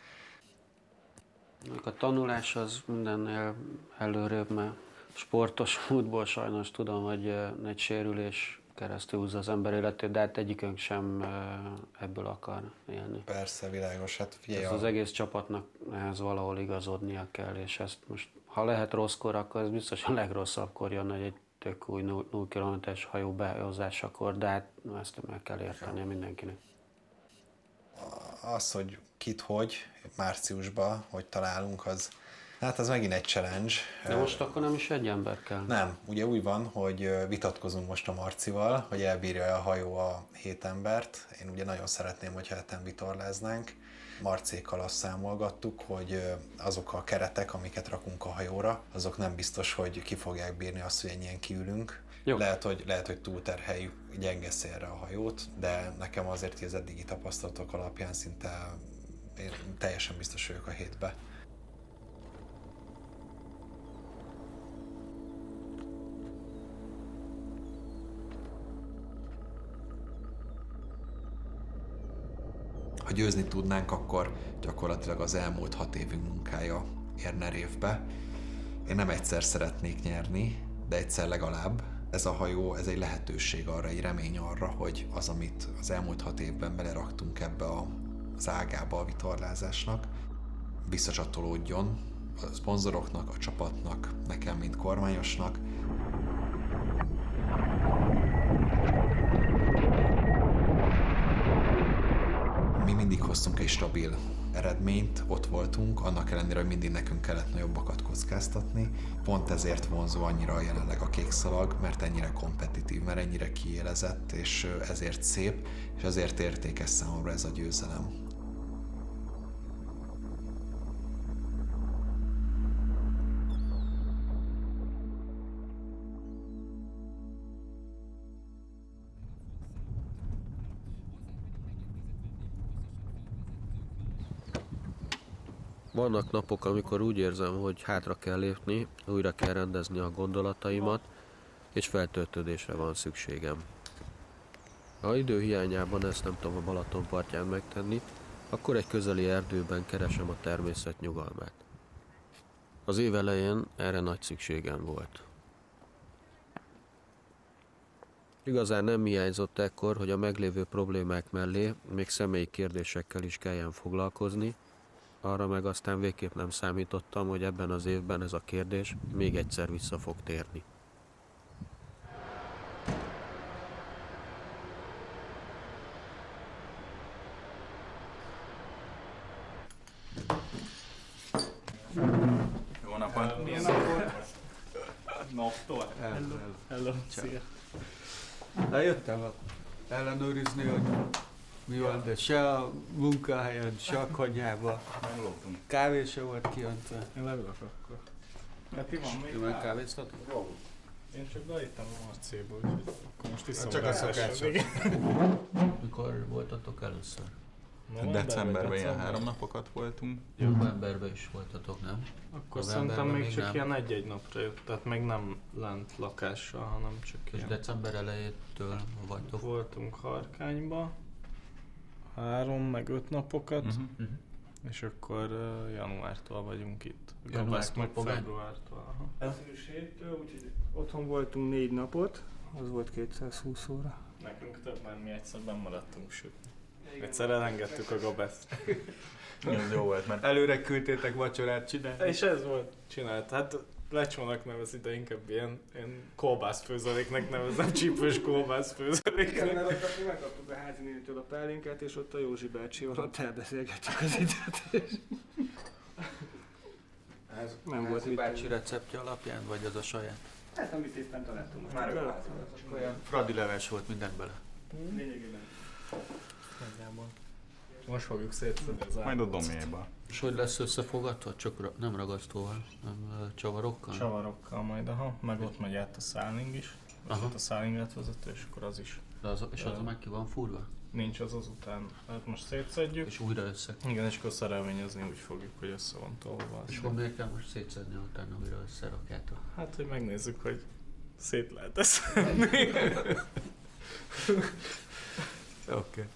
A tanulás az mindennél előrébb, mert sportos módból sajnos tudom, hogy egy sérülés keresztül húzza az ember életét, de hát egyikünk sem ebből akar élni. Persze, világos. Hát figyelj, az egész csapatnak ehhez valahol igazodnia kell, és ezt most, ha lehet rosszkor, akkor ez biztos a legrosszabbkor jön, hogy egy tök új 0 km-es hajó behozásakor, de hát ezt meg kell értenie mindenkinek. Az, hogy kit hogy márciusban, hogy találunk, hát az megint egy challenge. De most akkor nem is egy ember kell. Nem, ugye úgy van, hogy vitatkozunk most a Marcival, hogy elbírja a hajó a 7 embert. Én ugye nagyon szeretném, hogyha heten vitorláznánk. Marcékkal azt számolgattuk, hogy azok a keretek, amiket rakunk a hajóra, azok nem biztos, hogy ki fogják bírni azt, hogy ennyien kiülünk. Lehet, hogy túlterheljük gyenge szélre a hajót, de nekem azért az eddigi tapasztalatok alapján szinte én teljesen biztos vagyok a 7-be. Ha győzni tudnánk, akkor gyakorlatilag az elmúlt 6 évünk munkája érne révbe. Én nem egyszer szeretnék nyerni, de egyszer legalább. Ez a hajó, ez egy lehetőség arra, egy remény arra, hogy az, amit az elmúlt 6 évben beleraktunk ebbe az ágába a vitorlázásnak, visszacsatolódjon a szponzoroknak, a csapatnak, nekem, mint kormányosnak. Mi mindig hoztunk egy stabil eredményt, ott voltunk, annak ellenére, hogy mindig nekünk kellett nagyobbakat kockáztatni. Pont ezért vonzó annyira jelenleg a kék szalag, mert ennyire kompetitív, mert ennyire kiélezett, és ezért szép, és ezért értékes számomra ez a győzelem. Vannak napok, amikor úgy érzem, hogy hátra kell lépni, újra kell rendezni a gondolataimat, és feltöltődésre van szükségem. Ha idő hiányában ezt nem tudom a Balaton partján megtenni, akkor egy közeli erdőben keresem a természet nyugalmát. Az év elején erre nagy szükségem volt. Igazán nem hiányzott ekkor, hogy a meglévő problémák mellé még személyi kérdésekkel is kelljen foglalkozni, arra meg aztán végképp nem számítottam, hogy ebben az évben ez a kérdés még egyszer vissza fog térni. Jó napot! Milyen napot? Naptól? Hello. Szia. Eljöttem ellenőrizni, hogy Mi van, de se a munkahelyen, se a konyhában. Nem loptunk. Kávé se volt kijöntve. Én leülök akkor. Hát ti van még? Ti meg kávéztatok? Én csak beittem a Marcéból, úgyhogy akkor most iszom. Csak a szokásos. Mikor voltatok először? Decemberben ilyen 3 napokat voltunk. Novemberben is voltatok, nem? Akkor szerintem még csak ilyen egy-egy napra jött, tehát még nem lent lakással, hanem csak És ilyen. december elejétől vagytok? Voltunk Harkányba 3 meg 5 napokat, és akkor januártól vagyunk itt. Gabasz meg februártól. Első héttől, úgyhogy otthon voltunk 4 napot, az volt 220 óra. Nekünk több, mert mi egyszer benn maradtunk sütni. Egyszer elengedtük a Gabaszt. Ez jó volt, mert Előre küldtétek vacsorát csinálni. És ez volt csinált. Hát lecsónak nevezi, de inkább ilyen kolbászfőzeléknek nevezem, csípős kolbászfőzeléknek. Mi megkaptuk a házi nénitől a pálinkát, és ott a Józsi bácsi alatt elbeszélgettük az időt. Ez nem volt mit. Bácsi receptje alapján, vagy az a saját? Hát amit éppen találtunk. már olyan Fradi leves volt minden bele. lényegében. Most fogjuk szétszedni az majd a doméba. És hogy lesz összefogatva? Csak nem ragasztóval, nem csavarokkal? Csavarokkal majd, aha. Meg ott megy át a száling is. Az ott a szálinget vezető, és akkor az is. De az meg ki van fúrva? Nincs az azután. Hát most szétszedjük. És újra össze. Igen, és akkor szerelvényezni úgy fogjuk, hogy össze van tolva. És akkor miért kell most szétszedni, utána újra összerakjátok? Hát, hogy megnézzük, hogy szét lehet szedni. Oké.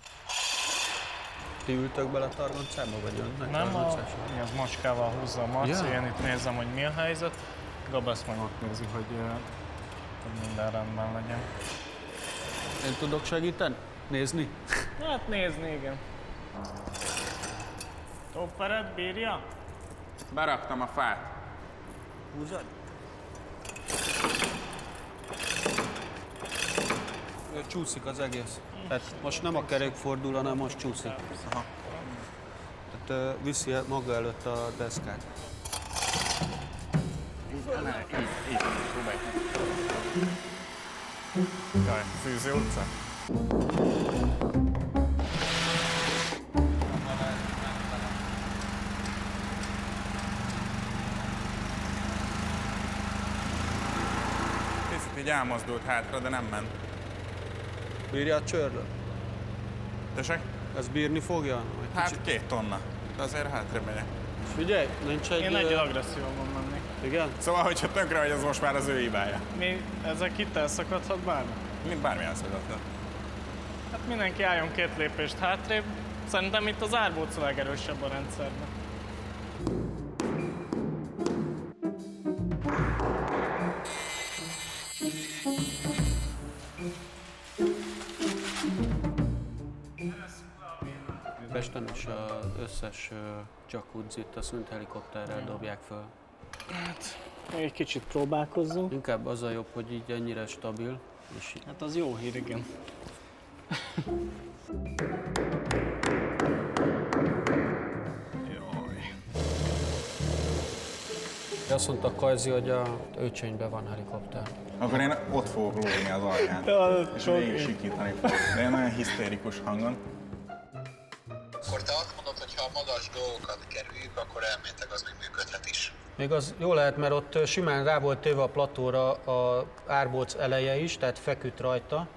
Ti ültök bele a targoncába, vagy önnek? Nem, az macskával húzza a Marci, én itt nézem, hogy mi a helyzet. Gabasz meg ott nézi, hogy minden rendben legyen. Én tudok segíteni? Nézni? Hát nézni, igen. Topperet bírja? Beraktam a fát. Húzod? Csúszik az egész. Tehát most nem a kerék fordul, hanem most csúszik. Aha. Tehát viszi maga előtt a deszkát. Jaj, Fűzi utca? Picit így elmozdult hátra, de nem ment. Bírja a csörlő? Tessék? Ez bírni fogja? Hát 2 tonna. De azért hátra megyek. Figyelj, nincs egy... Én egy agresszióban mennék. Igen? Szóval, hogyha tönkre vagy, az most már az ő hibája. Mi, ezek itt elszakadhat bármi? Mint bármi elszakadhat. Hát mindenki álljon 2 lépést hátrébb. Szerintem itt az árbóc a legerősebb a rendszerben. Pesten is az összes jacuzzit a szűnt helikopterrel dobják föl. Hát, még egy kicsit próbálkozzunk. Inkább az a jobb, hogy így ennyire stabil. És Hát az jó hír, igen. Jaj. azt mondta Kajzi, hogy a Őcsönyben van helikopter. Akkor én ott fogok lógni az alján, és végig sikítani fogok. De én olyan hisztérikus hangon. Akkor te azt mondod, hogy ha a magas dolgokat kerüljük, akkor elmétek, az még működhet is. Még az jó lehet, mert ott simán rá volt téve a platóra a árbóc eleje is, tehát feküdt rajta.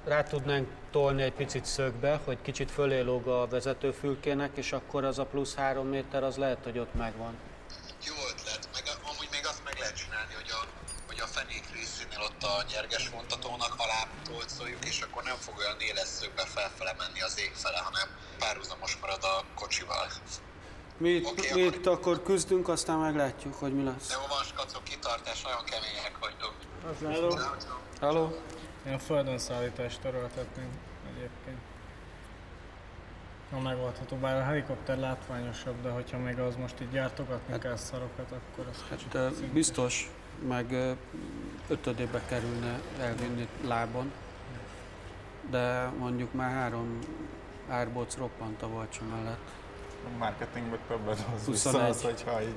Rá tudnánk tolni egy picit szögbe, hogy kicsit fölé lóg a vezetőfülkének, és akkor az a plusz 3 méter, az lehet, hogy ott megvan. Jó ötlet, meg amúgy még azt meg lehet csinálni, hogy a fenék részénél ott a nyerges vontatónak alá tolcoljuk, és akkor nem fog olyan éles szögbe felfele menni az ég fele, hanem párhuzamos marad a kocsival. Mi itt akkor küzdünk, aztán meglátjuk, hogy mi lesz. Jó van, skacok, kitartás, nagyon kemények vagytok. Halló? Én a földön szállítást töröltetném egyébként. Ha megoldható, bár a helikopter látványosabb, de hogyha még az most így gyártogatni kell szarokat, akkor az Hát biztos, meg 5-ödébe kerülne elvinni lábon, de mondjuk már 3 árbóc roppant a Valcsa mellett. A marketingben többet az 21. vissza, hogyha így...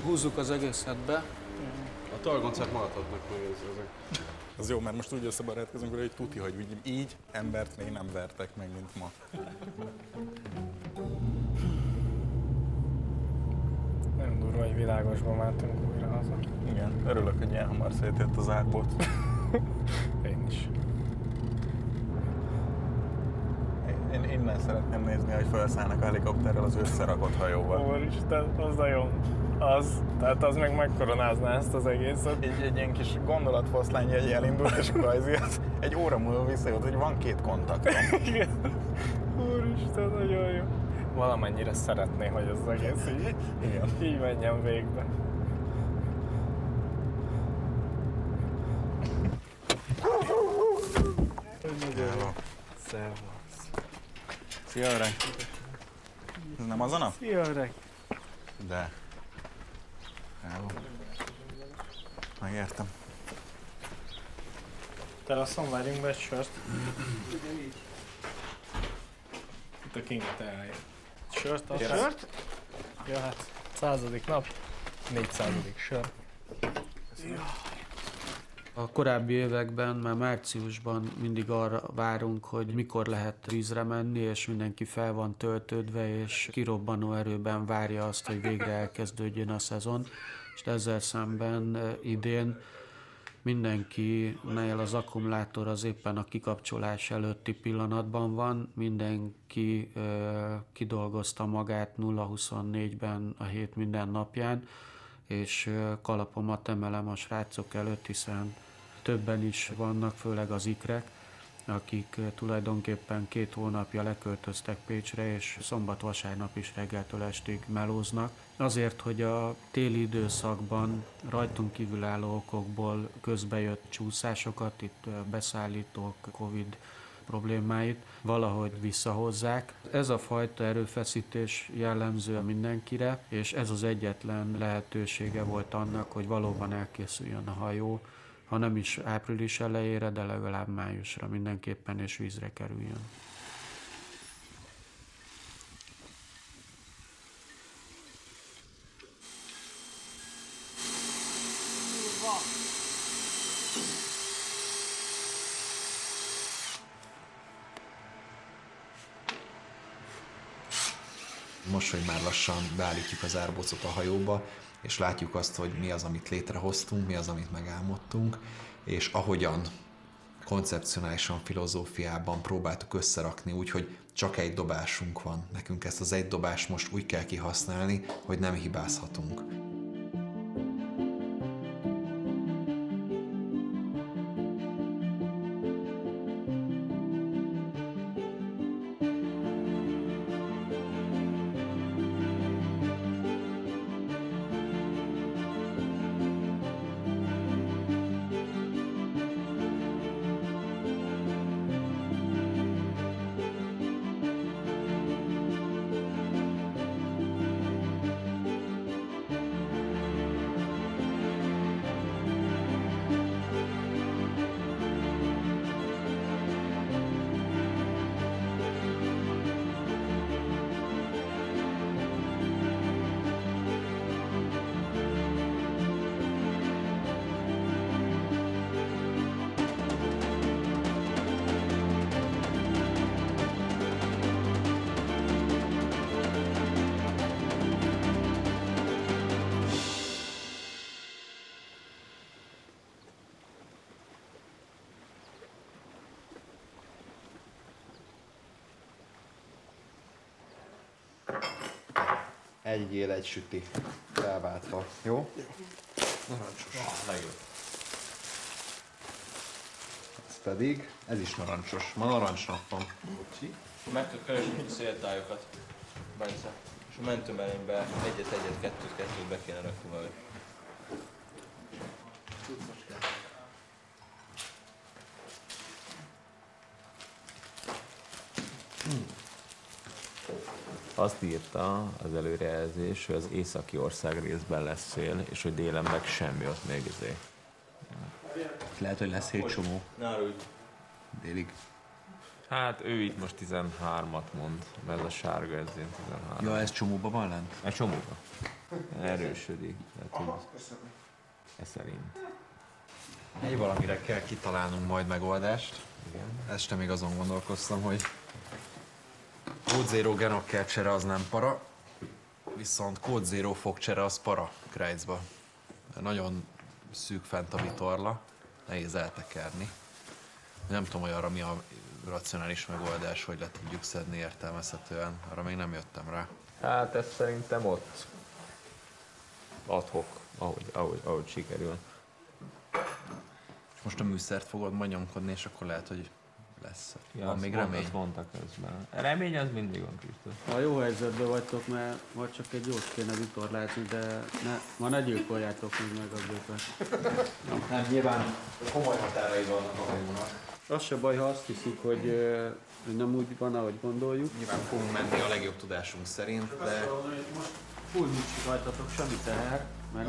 Húzzuk az egészet be. A targoncát maradhatnak meg ezek. Az jó, mert most úgy összebarátkozunk vele, hogy tuti, hogy így embert még nem vertek meg, mint ma. Nem durva, hogy világosba mentünk újra haza. Igen, örülök, hogy ilyen hamar szétjött az árbóc. Én is. Én innen szeretném nézni, hogy felszállnak a helikopterrel az összerakott hajóval. Úristen, az nagyon... Tehát az meg megkoronázná ezt az egészet. Egy ilyen kis gondolatfoszlány egy elindult, és akkor egy óra múlva visszajött, hogy van 2 kontaktom. Igen. Úristen, nagyon jó. Valamennyire szeretné, hogy az egész így menjen végbe. Szevasz. Szia, öreg! Ez nem az a nap? Szia, öreg! De. Hello. Megértem. Teraszon várjunk be egy sört. Itt a Kinget eljön. Sört? A sört? Ja, hát 100. nap, 400. sör. A korábbi években, már márciusban mindig arra várunk, hogy mikor lehet vízre menni, és mindenki fel van töltődve, és kirobbanó erőben várja azt, hogy végre elkezdődjön a szezon. És ezzel szemben idén mindenkinél az akkumulátor az éppen a kikapcsolás előtti pillanatban van, mindenki kidolgozta magát 0-24-ben a hét minden napján, és kalapomat emelem a srácok előtt, hiszen többen is vannak, főleg az ikrek, akik tulajdonképpen 2 hónapja leköltöztek Pécsre, és szombat-vasárnap is reggeltől estig melóznak. Azért, hogy a téli időszakban rajtunk kívülálló okokból közbejött csúszásokat, itt beszállítók, Covid problémáit valahogy visszahozzák. Ez a fajta erőfeszítés jellemző mindenkire, és ez az egyetlen lehetősége volt annak, hogy valóban elkészüljön a hajó, ha nem is április elejére, de legalább májusra mindenképpen és vízre kerüljön. Most, hogy már lassan beállítjuk az árbocot a hajóba, és látjuk azt, hogy mi az, amit létrehoztunk, mi az, amit megálmodtunk, és ahogyan koncepcionálisan, filozófiában próbáltuk összerakni úgy, hogy csak egy dobásunk van. Nekünk ezt az egy dobást most úgy kell kihasználni, hogy nem hibázhatunk. Egy gél, egy süti. Felváltva. Jó? Narancsos. Legjobb. Ez pedig, ez is narancsos. Ma narancsnap van. Bocsi. Meg tudod keresni a széltájokat, Bence. És a mentőmelénybe egyet, kettőt be kéne rakni valahogy. Azt írta az előrejelzés, hogy az északi ország részben lesz szél, és hogy délen meg semmi, ott még izé. Lehet, hogy lesz 7 csomó. Ne arulj. Délig. Hát ő itt most 13-at mond, mert ez a sárga ez ilyen 13. Ja, ez csomóban van lent? A csomóban. Erősödik. Tehát, ez szerint. Egy valamire kell kitalálnunk majd megoldást. Igen. Este még azon gondolkoztam, hogy Code Zero genokkercsere az nem para, viszont Code Zero fogcsere az para Kreitzba. Nagyon szűk fent a vitorla, nehéz eltekerni. Nem tudom, hogy arra mi a racionális megoldás, hogy le tudjuk szedni értelmezhetően. Arra még nem jöttem rá. Hát ez szerintem ott ad-hoc, ahogy sikerül. És most a műszert fogod majd nyomkodni, és akkor lehet, hogy lesz. Ja, van még remény? Azt mondta közben. A remény az mindig van, Krisztus. Ha jó helyzetben vagytok, mert vagy csak egy jót kéne vitorlázni, de ne gyilkoljátok meg a gépet. Nem, nyilván komoly határai vannak a hajónak. Az se baj, ha azt hiszik, hogy nem úgy van, ahogy gondoljuk. Nyilván fogunk menni a legjobb tudásunk szerint, de... Most full nincs rajtatok semmi teher, mert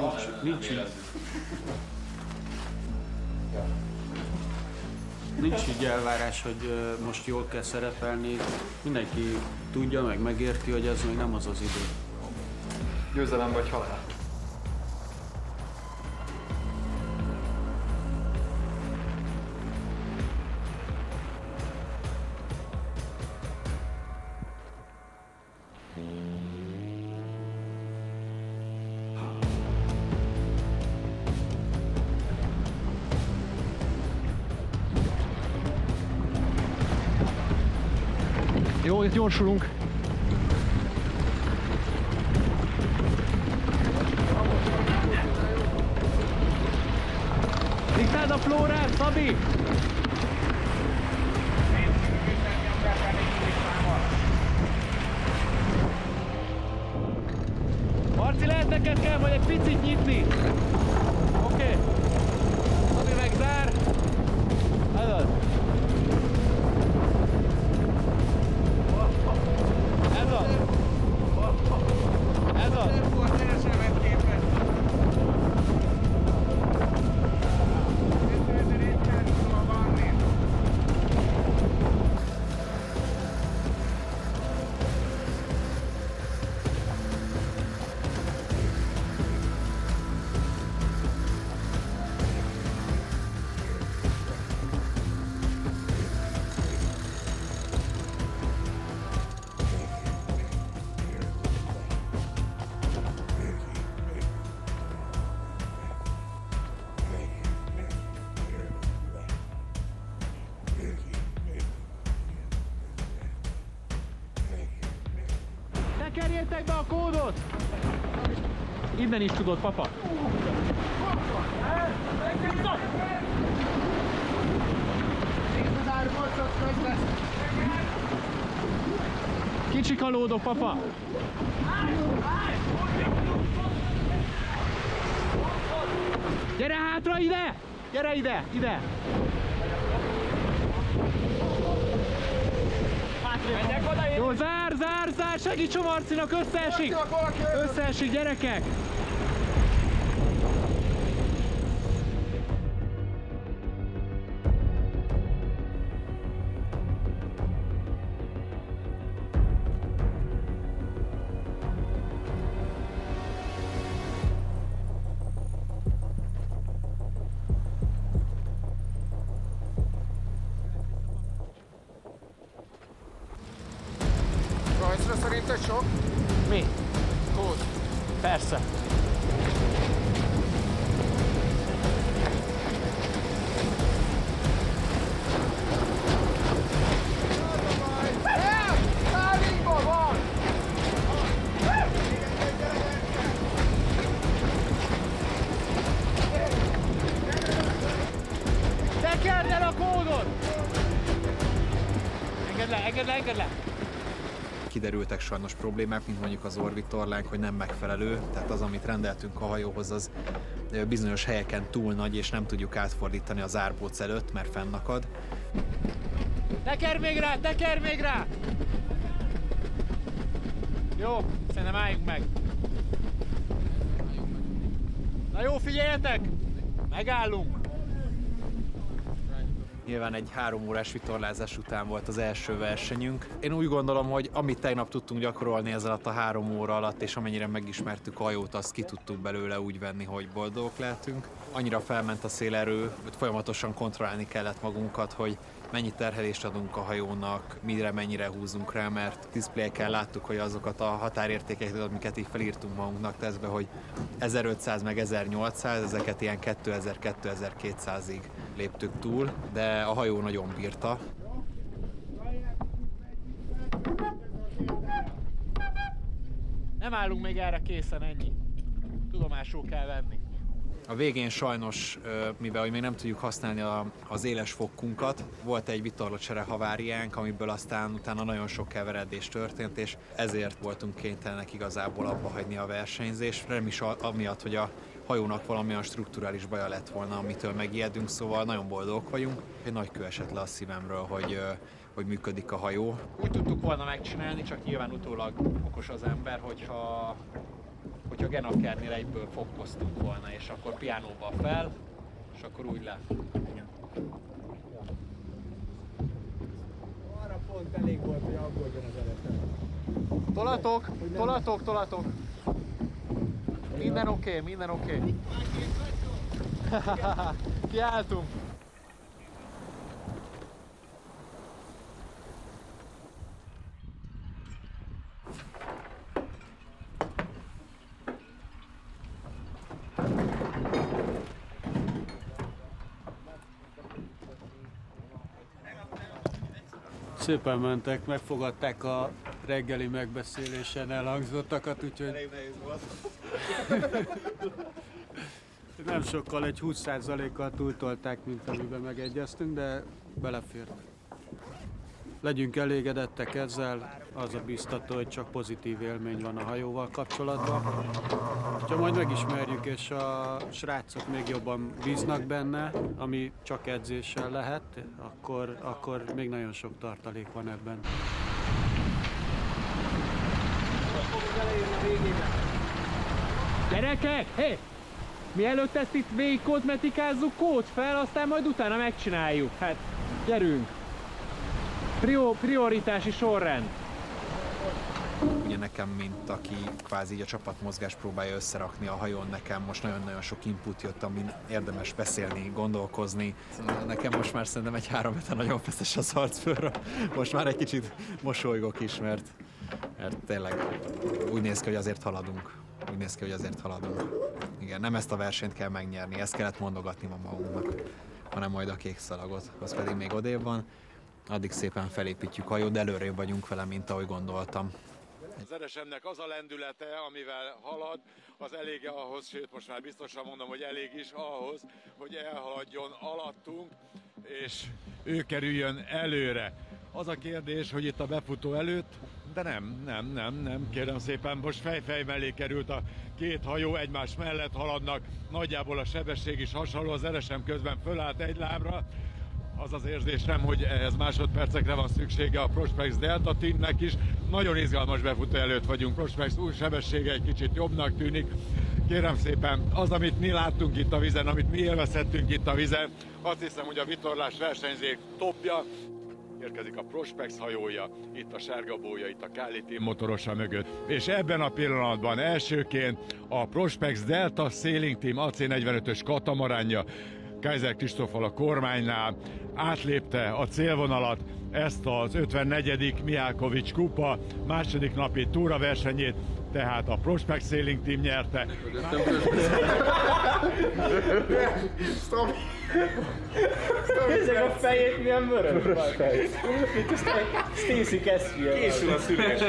nincs így elvárás, hogy most jól kell szerepelni. Mindenki tudja, meg megérti, hogy ez még nem az az idő. Győzelem vagy halál. Jó, itt gyorsulunk. Diktáld a flórát, Szabi! Marci, lehet neked kell majd egy picit nyitni. Oké. Szabi megzár. Ez az. Ez az. Ez az. Tekerjétek be a kódot! Innen is tudod, papa. Kicsikalódok, papa. Gyere hátra ide! Gyere ide! Ide! Jó, zár! Segíts a Marcinak, összeesik! Összeesik, gyerekek! Rajzra szerinted sok? Mi? Kód. Persze. Tekerd el a kódot! Engedd le! Kiderültek sajnos problémák, mint mondjuk az orvitorlánk, hogy nem megfelelő, tehát az, amit rendeltünk a hajóhoz, az bizonyos helyeken túl nagy, és nem tudjuk átfordítani az árbóc előtt, mert fennakad. Tekerj még rá! Jó, szerintem álljunk meg. Na jó, figyeljetek! Megállunk! Nyilván egy 3 órás vitorlázás után volt az első versenyünk. Én úgy gondolom, hogy amit tegnap tudtunk gyakorolni ez alatt a 3 óra alatt, és amennyire megismertük a hajót, azt ki tudtuk belőle úgy venni, hogy boldogok lehetünk. Annyira felment a szélerő, hogy folyamatosan kontrollálni kellett magunkat, hogy mennyi terhelést adunk a hajónak, mire mennyire húzunk rá, mert diszplékkel láttuk, hogy azokat a határértékeket, amiket így felírtunk magunknak tesztbe, hogy 1500 meg 1800, ezeket ilyen 2000-2200-ig léptük túl, de a hajó nagyon bírta. Nem állunk még erre készen, ennyi. Tudomásul kell venni. A végén sajnos, mivel hogy még nem tudjuk használni az éles fokkunkat, volt egy vitorlacsere haváriánk, amiből aztán utána nagyon sok keveredés történt, és ezért voltunk kénytelenek igazából abba hagyni a versenyzést. Nem is amiatt, hogy a hajónak valamilyen strukturális baja lett volna, amitől megijedünk, szóval nagyon boldogok vagyunk. Egy nagy kő esett le a szívemről, hogy működik a hajó. Úgy tudtuk volna megcsinálni, csak nyilván utólag okos az ember, hogyha Genakernél egyből fogkoztunk volna, és akkor piánóval fel, és akkor úgy le. Igen. Arra pont elég volt, hogy aggódjon az Tolatok! Tolatok, tolatok! Minden oké, minden oké. Kiálltunk! Szépen mentek, megfogadták a reggeli megbeszélésen elhangzottakat, úgyhogy elég nehéz volt. Nem sokkal, egy 20%-kal túltolták, mint amiben megegyeztünk, de belefért. Legyünk elégedettek ezzel, az a biztató, hogy csak pozitív élmény van a hajóval kapcsolatban. Ha majd megismerjük, és a srácok még jobban bíznak benne, ami csak edzéssel lehet, akkor még nagyon sok tartalék van ebben. Gyerekek, hé! Mielőtt ezt itt végig kozmetikázzuk, kód fel, aztán majd utána megcsináljuk. Hát, gyerünk! Prioritási sorrend. Ugye nekem, mint aki kvázi a csapatmozgást próbálja összerakni a hajón, nekem most nagyon-nagyon sok input jött, amin érdemes beszélni, gondolkozni. Nekem most már szerintem egy 3 hete nagyon feszes az arcfőre. Most már egy kicsit mosolygok is, mert tényleg úgy néz ki, hogy azért haladunk. Igen, nem ezt a versenyt kell megnyerni, ezt kellett mondogatni ma magunknak, hanem majd a kék szalagot, az pedig még odébb van. Addig szépen felépítjük a hajót, de előrébb vagyunk vele, mint ahogy gondoltam. Az RSM-nek az a lendülete, amivel halad, az elég ahhoz, sőt most már biztosan mondom, hogy elég is ahhoz, hogy elhaladjon alattunk, és ő kerüljön előre. Az a kérdés, hogy itt a befutó előtt, de nem, kérem szépen, most fejfej mellé került a két hajó, egymás mellett haladnak, nagyjából a sebesség is hasonló, az RSM közben fölállt egy lábra. Az az érzésem, hogy ehhez másodpercekre van szüksége a Prospex Delta Teamnek is. Nagyon izgalmas befutó előtt vagyunk, Prospex új sebessége egy kicsit jobbnak tűnik. Kérem szépen, az, amit mi láttunk itt a vízen, amit mi élvezhettünk itt a vízen, azt hiszem, hogy a vitorlás versenyzék topja. Érkezik a Prospex hajója, itt a sárga bója, itt a Kálli Team motorosa mögött. És ebben a pillanatban elsőként a Prospex Delta Sailing Team AC45-ös katamaránja Kaiser Kristóffal a kormánynál átlépte a célvonalat, ezt az 54. Mihalkovics kupa második napi túraversenyét, tehát a Prospex Sailing Team nyerte. Stop! Nézzek a fejét, milyen vörös fej. Itt a Stacy kesztyű. Készül a szüles.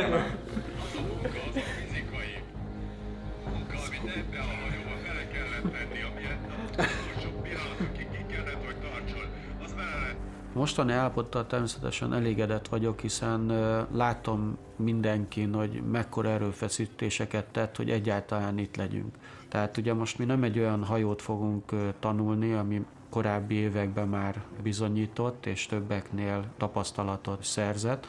Mostani állapottal természetesen elégedett vagyok, hiszen látom mindenkin, hogy mekkora erőfeszítéseket tett, hogy egyáltalán itt legyünk. Tehát ugye most mi nem egy olyan hajót fogunk tanulni, ami korábbi években már bizonyított és többeknél tapasztalatot szerzett,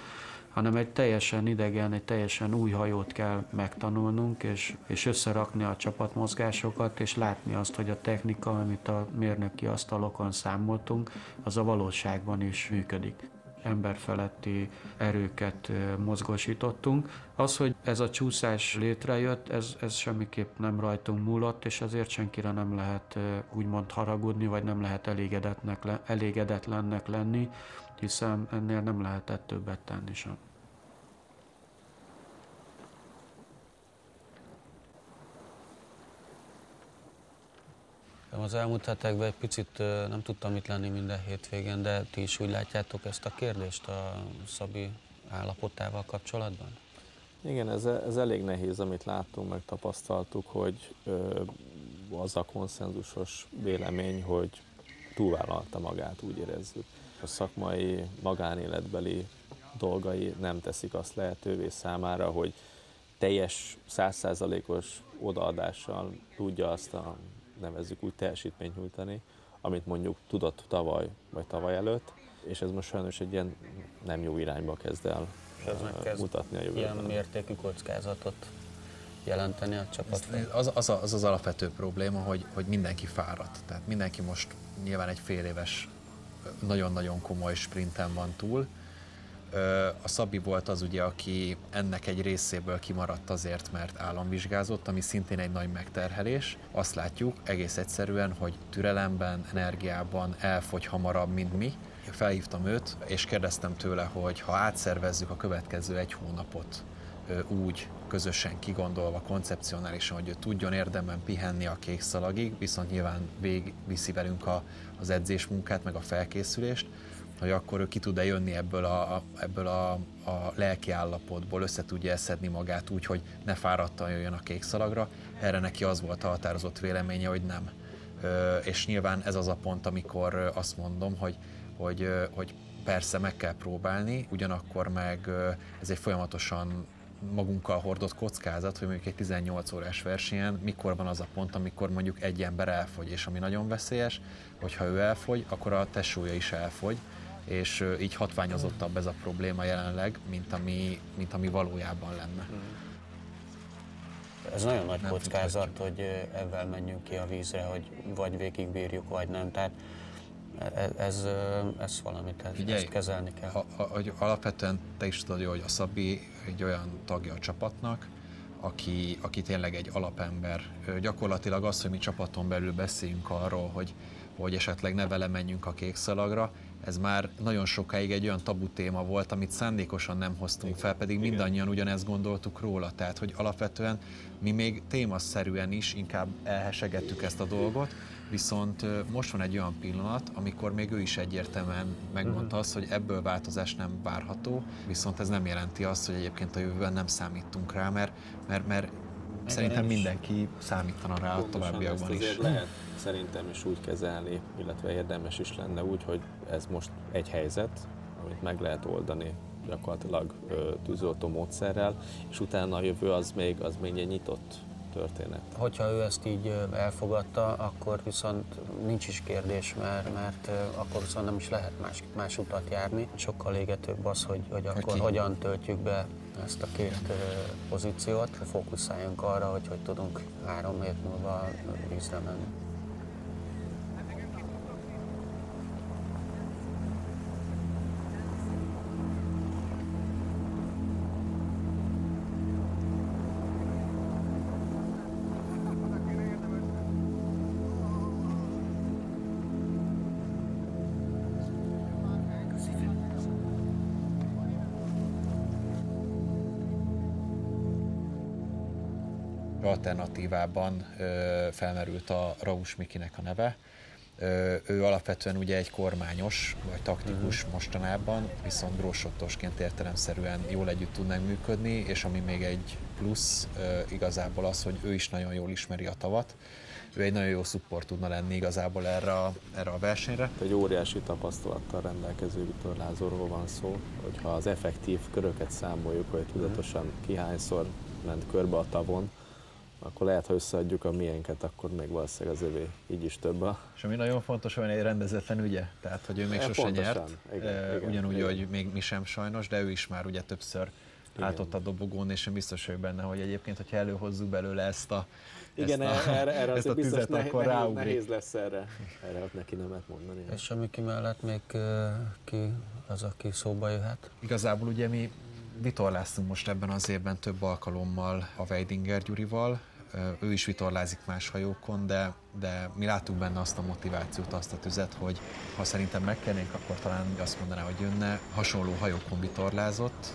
hanem egy teljesen idegen, egy teljesen új hajót kell megtanulnunk, és összerakni a csapatmozgásokat, és látni azt, hogy a technika, amit a mérnöki asztalokon számoltunk, az a valóságban is működik. Emberfeletti erőket mozgósítottunk. Az, hogy ez a csúszás létrejött, ez semmiképp nem rajtunk múlott, és ezért senkire nem lehet úgymond haragudni, vagy nem lehet elégedetlennek lenni, hiszen ennél nem lehetett többet tenni sem. Az elmúlt hetekben egy picit nem tudtam itt lenni minden hétvégén, de ti is úgy látjátok ezt a kérdést a Szabi állapotával kapcsolatban? Igen, ez elég nehéz, amit láttunk, meg tapasztaltuk, hogy az a konszenzusos vélemény, hogy túlvállalta magát, úgy érezzük. A szakmai, magánéletbeli dolgai nem teszik azt lehetővé számára, hogy teljes 100%-os odaadással tudja azt a, nevezzük úgy, teljesítményt nyújtani, amit mondjuk tudott tavaly vagy tavaly előtt, és ez most sajnos egy ilyen nem jó irányba kezd el mutatni a jövőben. Ilyen mértékű kockázatot jelenteni a csapat? Az alapvető probléma, hogy mindenki fáradt. Tehát mindenki most nyilván egy fél éves, nagyon-nagyon komoly sprinten van túl. A Szabi volt az ugye, aki ennek egy részéből kimaradt azért, mert államvizsgázott, ami szintén egy nagy megterhelés. Azt látjuk egész egyszerűen, hogy türelemben, energiában elfogy hamarabb, mint mi. Felhívtam őt, és kérdeztem tőle, hogy ha átszervezzük a következő egy hónapot úgy közösen kigondolva, koncepcionálisan, hogy ő tudjon érdemben pihenni a kékszalagig, viszont nyilván végigviszi velünk az edzésmunkát, meg a felkészülést, hogy akkor ő ki tud-e jönni ebből a lelki állapotból, össze tudja szedni magát úgy, hogy ne fáradtan jöjjön a kékszalagra. Erre neki az volt a határozott véleménye, hogy nem. És nyilván ez az a pont, amikor azt mondom, hogy persze meg kell próbálni, ugyanakkor meg ez egy folyamatosan magunkkal hordott kockázat, hogy mondjuk egy 18 órás versenyen mikor van az a pont, amikor mondjuk egy ember elfogy, és ami nagyon veszélyes, hogyha ő elfogy, akkor a tesója is elfogy, és így hatványozottabb ez a probléma jelenleg, mint ami valójában lenne. Ez nagyon nagy kockázat, hogy ebben menjünk ki a vízre, hogy vagy végigbírjuk, vagy nem. Tehát ez valamit, ezt kezelni kell. Alapvetően te is tudod, hogy a Szabi egy olyan tagja a csapatnak, aki tényleg egy alapember. Gyakorlatilag az, hogy mi csapaton belül beszéljünk arról, hogy esetleg ne vele menjünk a kékszalagra, ez már nagyon sokáig egy olyan tabu téma volt, amit szándékosan nem hoztunk fel, pedig mindannyian ugyanezt gondoltuk róla. Tehát, hogy alapvetően mi még témaszerűen is inkább elhesegettük ezt a dolgot, viszont most van egy olyan pillanat, amikor még ő is egyértelműen megmondta azt, hogy ebből változás nem várható, viszont ez nem jelenti azt, hogy egyébként a jövőben nem számítunk rá, mert szerintem mindenki számítana rá a továbbiakban is. Lehet szerintem is úgy kezelni, illetve érdemes is lenne úgy, hogy ez most egy helyzet, amit meg lehet oldani gyakorlatilag tűzoltó módszerrel, és utána a jövő az még egy nyitott történet. Hogyha ő ezt így elfogadta, akkor viszont nincs is kérdés, mert akkor viszont nem is lehet más utat járni. Sokkal égetőbb az, hogy akkor hogyan töltjük be ezt a két pozíciót. Fókuszáljunk arra, hogy tudunk 3 hét múlva vízre menni. Alternatívában felmerült a Raus Mikinek a neve. Ő alapvetően ugye egy kormányos vagy taktikus mostanában, viszont gróssottosként értelemszerűen jól együtt tudnánk működni, és ami még egy plusz igazából az, hogy ő is nagyon jól ismeri a tavat. Ő egy nagyon jó support tudna lenni igazából erre a versenyre. Egy óriási tapasztalattal rendelkező Viktor Lázorról van szó, hogyha az effektív köröket számoljuk, hogy tudatosan ki hányszor ment körbe a tavon, akkor lehet, ha összeadjuk a miénket, akkor még valószínűleg az övé így is több. És ami nagyon fontos, hogy egy rendezetlen ügye, tehát hogy ő még sose nyert, ugyanúgy, hogy még mi sem sajnos, de ő is már ugye többször átott a dobogón, és én biztos vagyok benne, hogy egyébként, hogyha előhozzuk belőle ezt a tüzet, akkor ráugrik. Nehéz lesz erre neki nemet mondani. És a Miki mellett még ki az, aki szóba jöhet? Igazából ugye mi vitorláztunk most ebben az évben több alkalommal a Weidinger Gyurival, ő is vitorlázik más hajókon, de mi láttuk benne azt a motivációt, azt a tüzet, hogy ha szerintem megkérnénk, akkor talán azt mondaná, hogy jönne. Hasonló hajókon vitorlázott,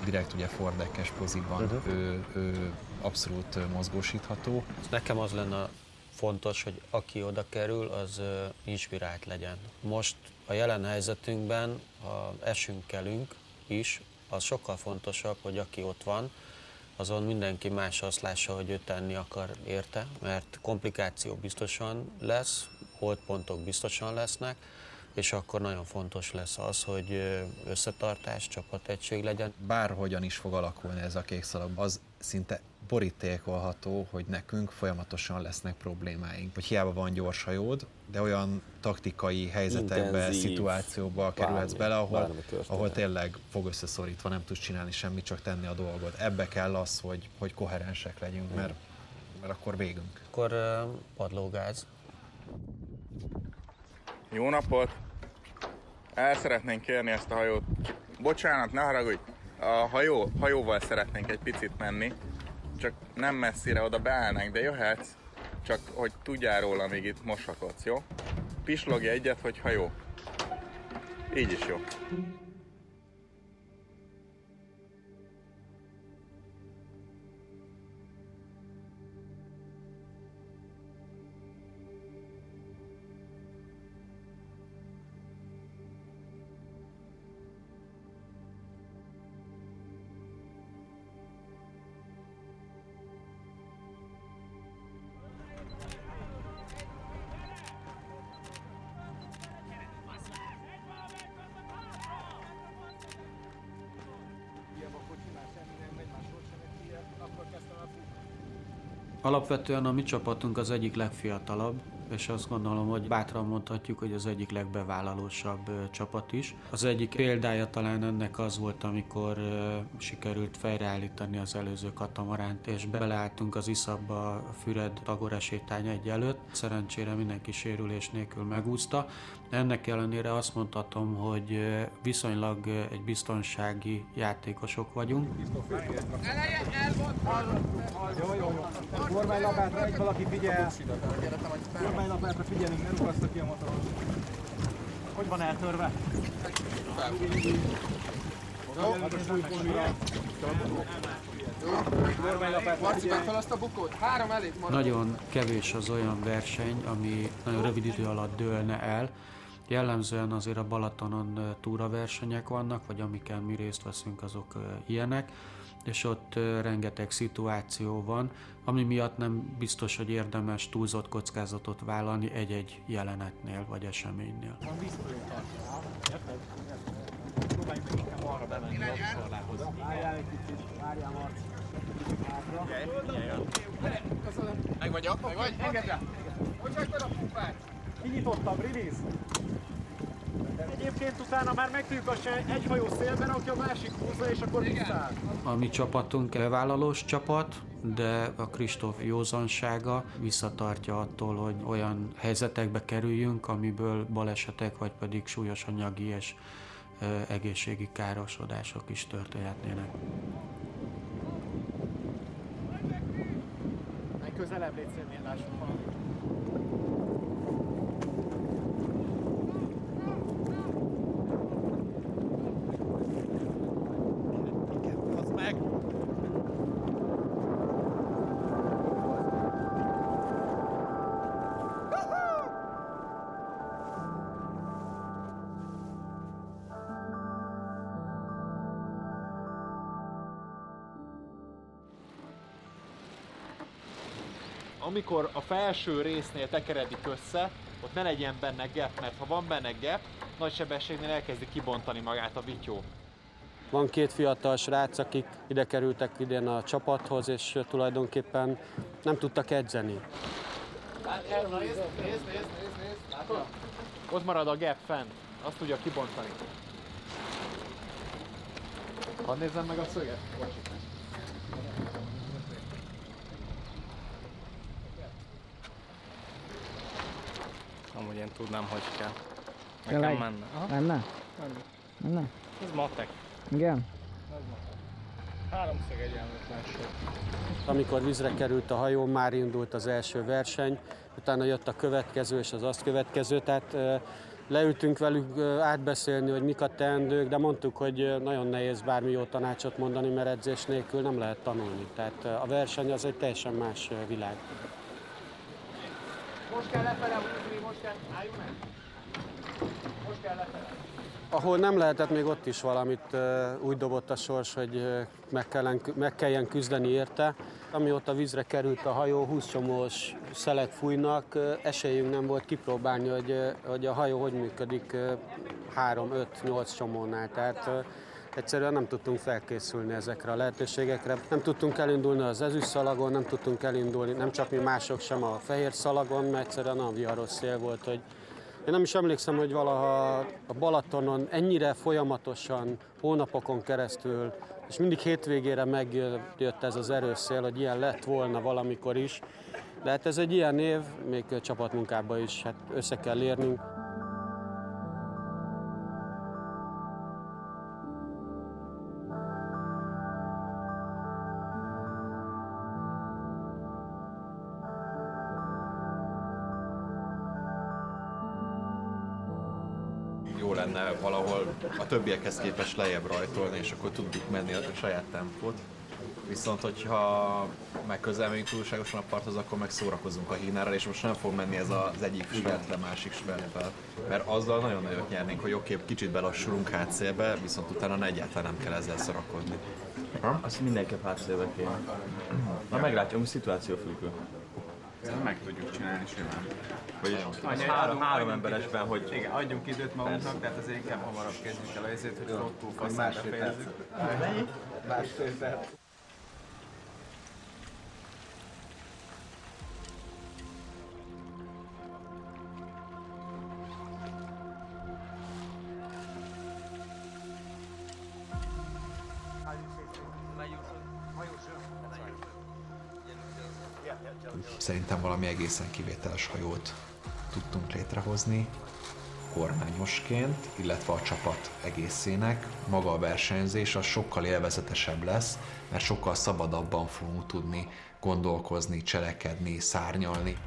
direkt ugye Ford-ekes poziban, ő abszolút mozgósítható. Nekem az lenne fontos, hogy aki oda kerül, az inspirált legyen. Most a jelen helyzetünkben, ha esünk-kelünk is, az sokkal fontosabb, hogy aki ott van, azon mindenki más azt lássa, hogy ő tenni akar érte, mert komplikáció biztosan lesz, holdpontok biztosan lesznek, és akkor nagyon fontos lesz az, hogy összetartás, csapategység legyen. Bárhogyan is fog alakulni ez a kékszalag, az szinte borítékolható, hogy nekünk folyamatosan lesznek problémáink. Hogy hiába van gyors hajód, de olyan taktikai helyzetekbe, szituációba kerülhetsz bele, ahol tényleg fog összeszorítva, nem tudsz csinálni semmit, csak tenni a dolgot. Ebbe kell az, hogy koherensek legyünk, mert akkor végünk. Akkor padlógáz. Jó napot! El szeretnénk kérni ezt a hajót. Bocsánat, ne haragudj! A hajóval szeretnénk egy picit menni. Csak nem messzire oda beállnánk, de jöhetsz. Csak hogy tudjál róla, még itt mosakodsz, jó? Pislogj egyet, hogyha jó. Így is jó. Alapvetően a mi csapatunk az egyik legfiatalabb, és azt gondolom, hogy bátran mondhatjuk, hogy az egyik legbevállalósabb csapat is. Az egyik példája talán ennek az volt, amikor sikerült fejreállítani az előző katamaránt, és beleálltunk az iszapba a Füred-Tagore sétány egy előtt. Szerencsére mindenki sérülés nélkül megúszta. Ennek ellenére azt mondhatom, hogy viszonylag egy biztonsági játékosok vagyunk. Eleje elvont! Jó. Kormánylapátra egy valaki figyel. Kormánylapátra figyelünk, ne rugaszta ki a motoron. Hogy van eltörve? Fel azt a bukót, 3 elég marad. Nagyon kevés az olyan verseny, ami nagyon rövid idő alatt dőlne el. Jellemzően azért a Balatonon túraversenyek vannak, vagy amiken mi részt veszünk, azok ilyenek, és ott rengeteg szituáció van, ami miatt nem biztos, hogy érdemes túlzott kockázatot vállalni egy-egy jelenetnél vagy eseménynél. Van vízprojektor. Érted? Próbáljunk meg inkább arra bemenni a vitorlához. Várjál egy kicsit, várjál Marci. Meg vagy? Engedd rá! Hogy hagytad a pumpát? Kinyitottabb, release. Egyébként utána már megtűnjük a egy hajó szélben, aki a másik húzza, és akkor visszáll. A mi csapatunk bevállalós csapat, de a Kristóf józansága visszatartja attól, hogy olyan helyzetekbe kerüljünk, amiből balesetek, vagy pedig súlyos anyagi és egészségi károsodások is történhetnének. Meg közelebb légy szépen, lássuk valamit. Amikor a felső résznél tekeredik össze, ott ne legyen benne gap, mert ha van benne gap, nagy sebességnél elkezdi kibontani magát a vityó. Van 2 fiatal srác, akik ide kerültek idén a csapathoz, és tulajdonképpen nem tudtak edzeni. Nézd! Látod? Ott marad a gap fent, azt tudja kibontani. Hadd nézzem meg a szöget. Amúgy én tudnám, hogy kell. Nekem menne. Menne? Ez matek. Igen? Háromszög egyenlőtlenség. Amikor vízre került a hajó, már indult az első verseny, utána jött a következő és az azt következő, tehát leültünk velük átbeszélni, hogy mik a teendők, de mondtuk, hogy nagyon nehéz bármi jó tanácsot mondani, mert edzés nélkül nem lehet tanulni. Tehát a verseny az egy teljesen más világ. Most kell lefele húzni, álljunk meg! Most kell lefele. Ahol nem lehetett, még ott is valamit úgy dobott a sors, hogy meg kelljen küzdeni érte. Amióta vízre került a hajó, 20 csomós szelek fújnak, esélyünk nem volt kipróbálni, hogy a hajó hogy működik 3-5-8 csomónál. Tehát egyszerűen nem tudtunk felkészülni ezekre a lehetőségekre. Nem tudtunk elindulni az ezüstszalagon, nem tudtunk elindulni, nem csak mi mások sem a fehér szalagon, mert egyszerűen olyan viharos szél volt, hogy én nem is emlékszem, hogy valaha a Balatonon ennyire folyamatosan, hónapokon keresztül, és mindig hétvégére megjött ez az erős szél, hogy ilyen lett volna valamikor is. De hát ez egy ilyen év, még csapatmunkában is hát össze kell érnünk. Jó lenne valahol a többiekhez képest lejjebb rajtolni, és akkor tudjuk menni a saját tempót. Viszont, hogyha meg közel megyünk túlságosan a parthoz, akkor meg szórakozunk a hínárral, és most nem fog menni ez az egyik sveltre, másik sveltvel. Mert azzal nagyon nagyot nyernénk, hogy oké, kicsit belassulunk hátszélbe, viszont utána egyáltalán nem kell ezzel szorakozni. Azt mindenképp hátszélbe kéne. Na meglátjuk, ami szituációfüggő. Meg tudjuk csinálni simán. Hogy három emberesben, hogy... Igen, adjunk időt magunknak, tehát azért inkább hamarabb kezdjük el azért, hogy rottól faszára fejezzük. Mennyi? Másfél perc. Szerintem valami egészen kivételes hajót tudtunk létrehozni kormányosként, illetve a csapat egészének. Maga a versenyzés az sokkal élvezetesebb lesz, mert sokkal szabadabban fogunk tudni gondolkozni, cselekedni, szárnyalni.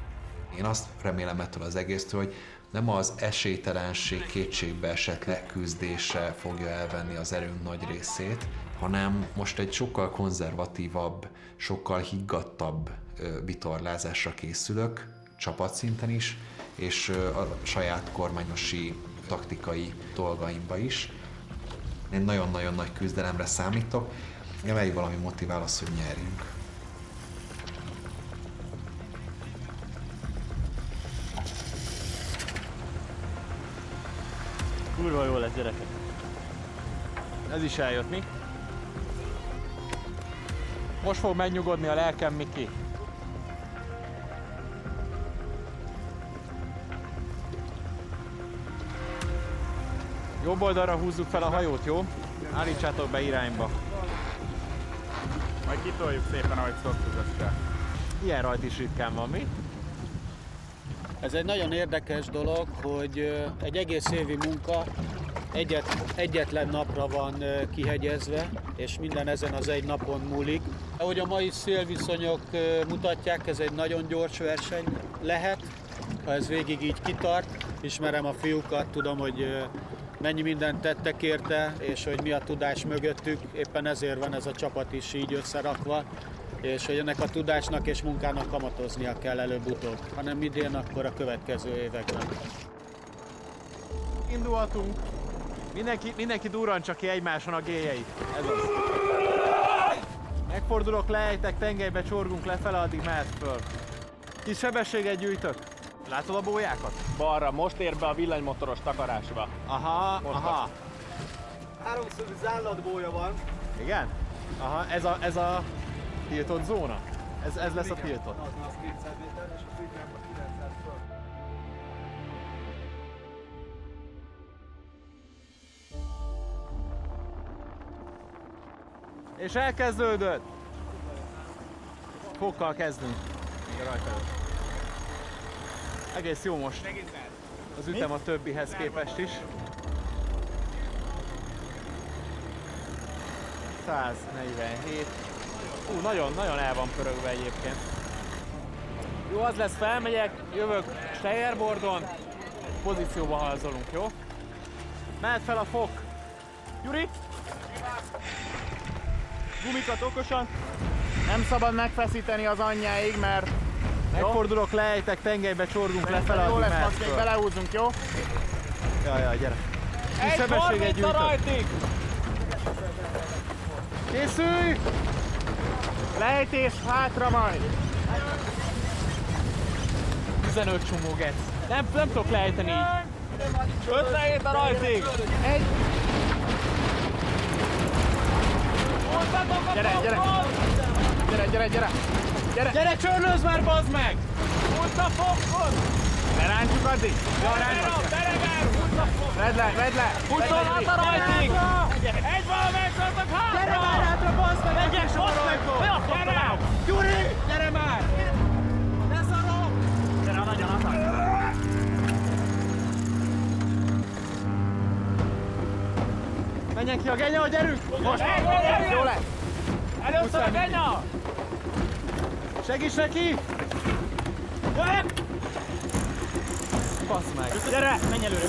Én azt remélem ettől az egésztől, hogy nem az esélytelenség, kétségbe esett leküzdése fogja elvenni az erőnk nagy részét, hanem most egy sokkal konzervatívabb, sokkal higgadtabb vitorlázásra készülök, csapatszinten is, és a saját kormányosi taktikai dolgaimba is. Én nagyon-nagyon nagy küzdelemre számítok, amely valami motivál az, hogy nyerjünk. Kurva jó lesz, gyerekek. Ez is eljött, mi? Most fog megnyugodni a lelkem, Miki. Jobb oldalra húzzuk fel a hajót, jó? Állítsátok be irányba. Majd kitoljuk szépen, ahogy szoktuk ezt. Ilyen rajt is ritkán van, mi? Ez egy nagyon érdekes dolog, hogy egy egész évi munka egyetlen napra van kihegyezve, és minden ezen az egy napon múlik. Ahogy a mai szélviszonyok mutatják, ez egy nagyon gyors verseny lehet, ha ez végig így kitart. Ismerem a fiúkat, tudom, hogy mennyi mindent tettek érte, és hogy mi a tudás mögöttük. Éppen ezért van ez a csapat is így összerakva, és hogy ennek a tudásnak és munkának kamatoznia kell előbb-utóbb, hanem idén, akkor a következő években. Indulhatunk. Mindenki durrantsa ki egymáson a géjeit. Ez az. Megfordulok, lejtek, tengelybe csorgunk lefele, addig mehet föl. Kis sebességet gyűjtök. Látod a bójákat? Balra, most ér be a villanymotoros takarásba. Aha, most aha. Háromszögű zállatbója van. Igen? Aha, ez a tiltott zóna? Ez lesz a tiltott? Az 200 méter, és a fűnyelben 900 föl. És elkezdődött! Fokkal kezdünk. Rajta. Egész jó most. Az ütem a többihez képest is. 147. Nagyon el van pörögve egyébként. Jó, az lesz, felmegyek, jövök Steyerbordon, pozícióba halzolunk, jó? Mehet fel a fok. Gyuri! Gumikat okosan. Nem szabad megfeszíteni az anyjáig, mert megfordulok, lejtek, tengelybe csorgunk lefele. Jó lesz, most még belehúzunk, jó? Jaj, gyere. Egy 30 a rajtig! Készülj! Lejtés hátra majd! 15 csomó gec. Nem tudok lejteni így. 57 a rajtig! Egy! Gyere, csörlőzz már, bazd meg! Húzd a fokot! Leráncsuk addig? Vedd le! 26 a rajtig! Egy valamelyik szartak hátra! Gyere már hátra, bazd meg! Egyes, gyere! Gyuri! Gyere már! Ne szarok! Gyere, nagyon akar! Menjen ki a genya, gyerünk! Most! Jó lesz! Először a genya! Segíts neki! Bassz meg! Gyere! Menj előre!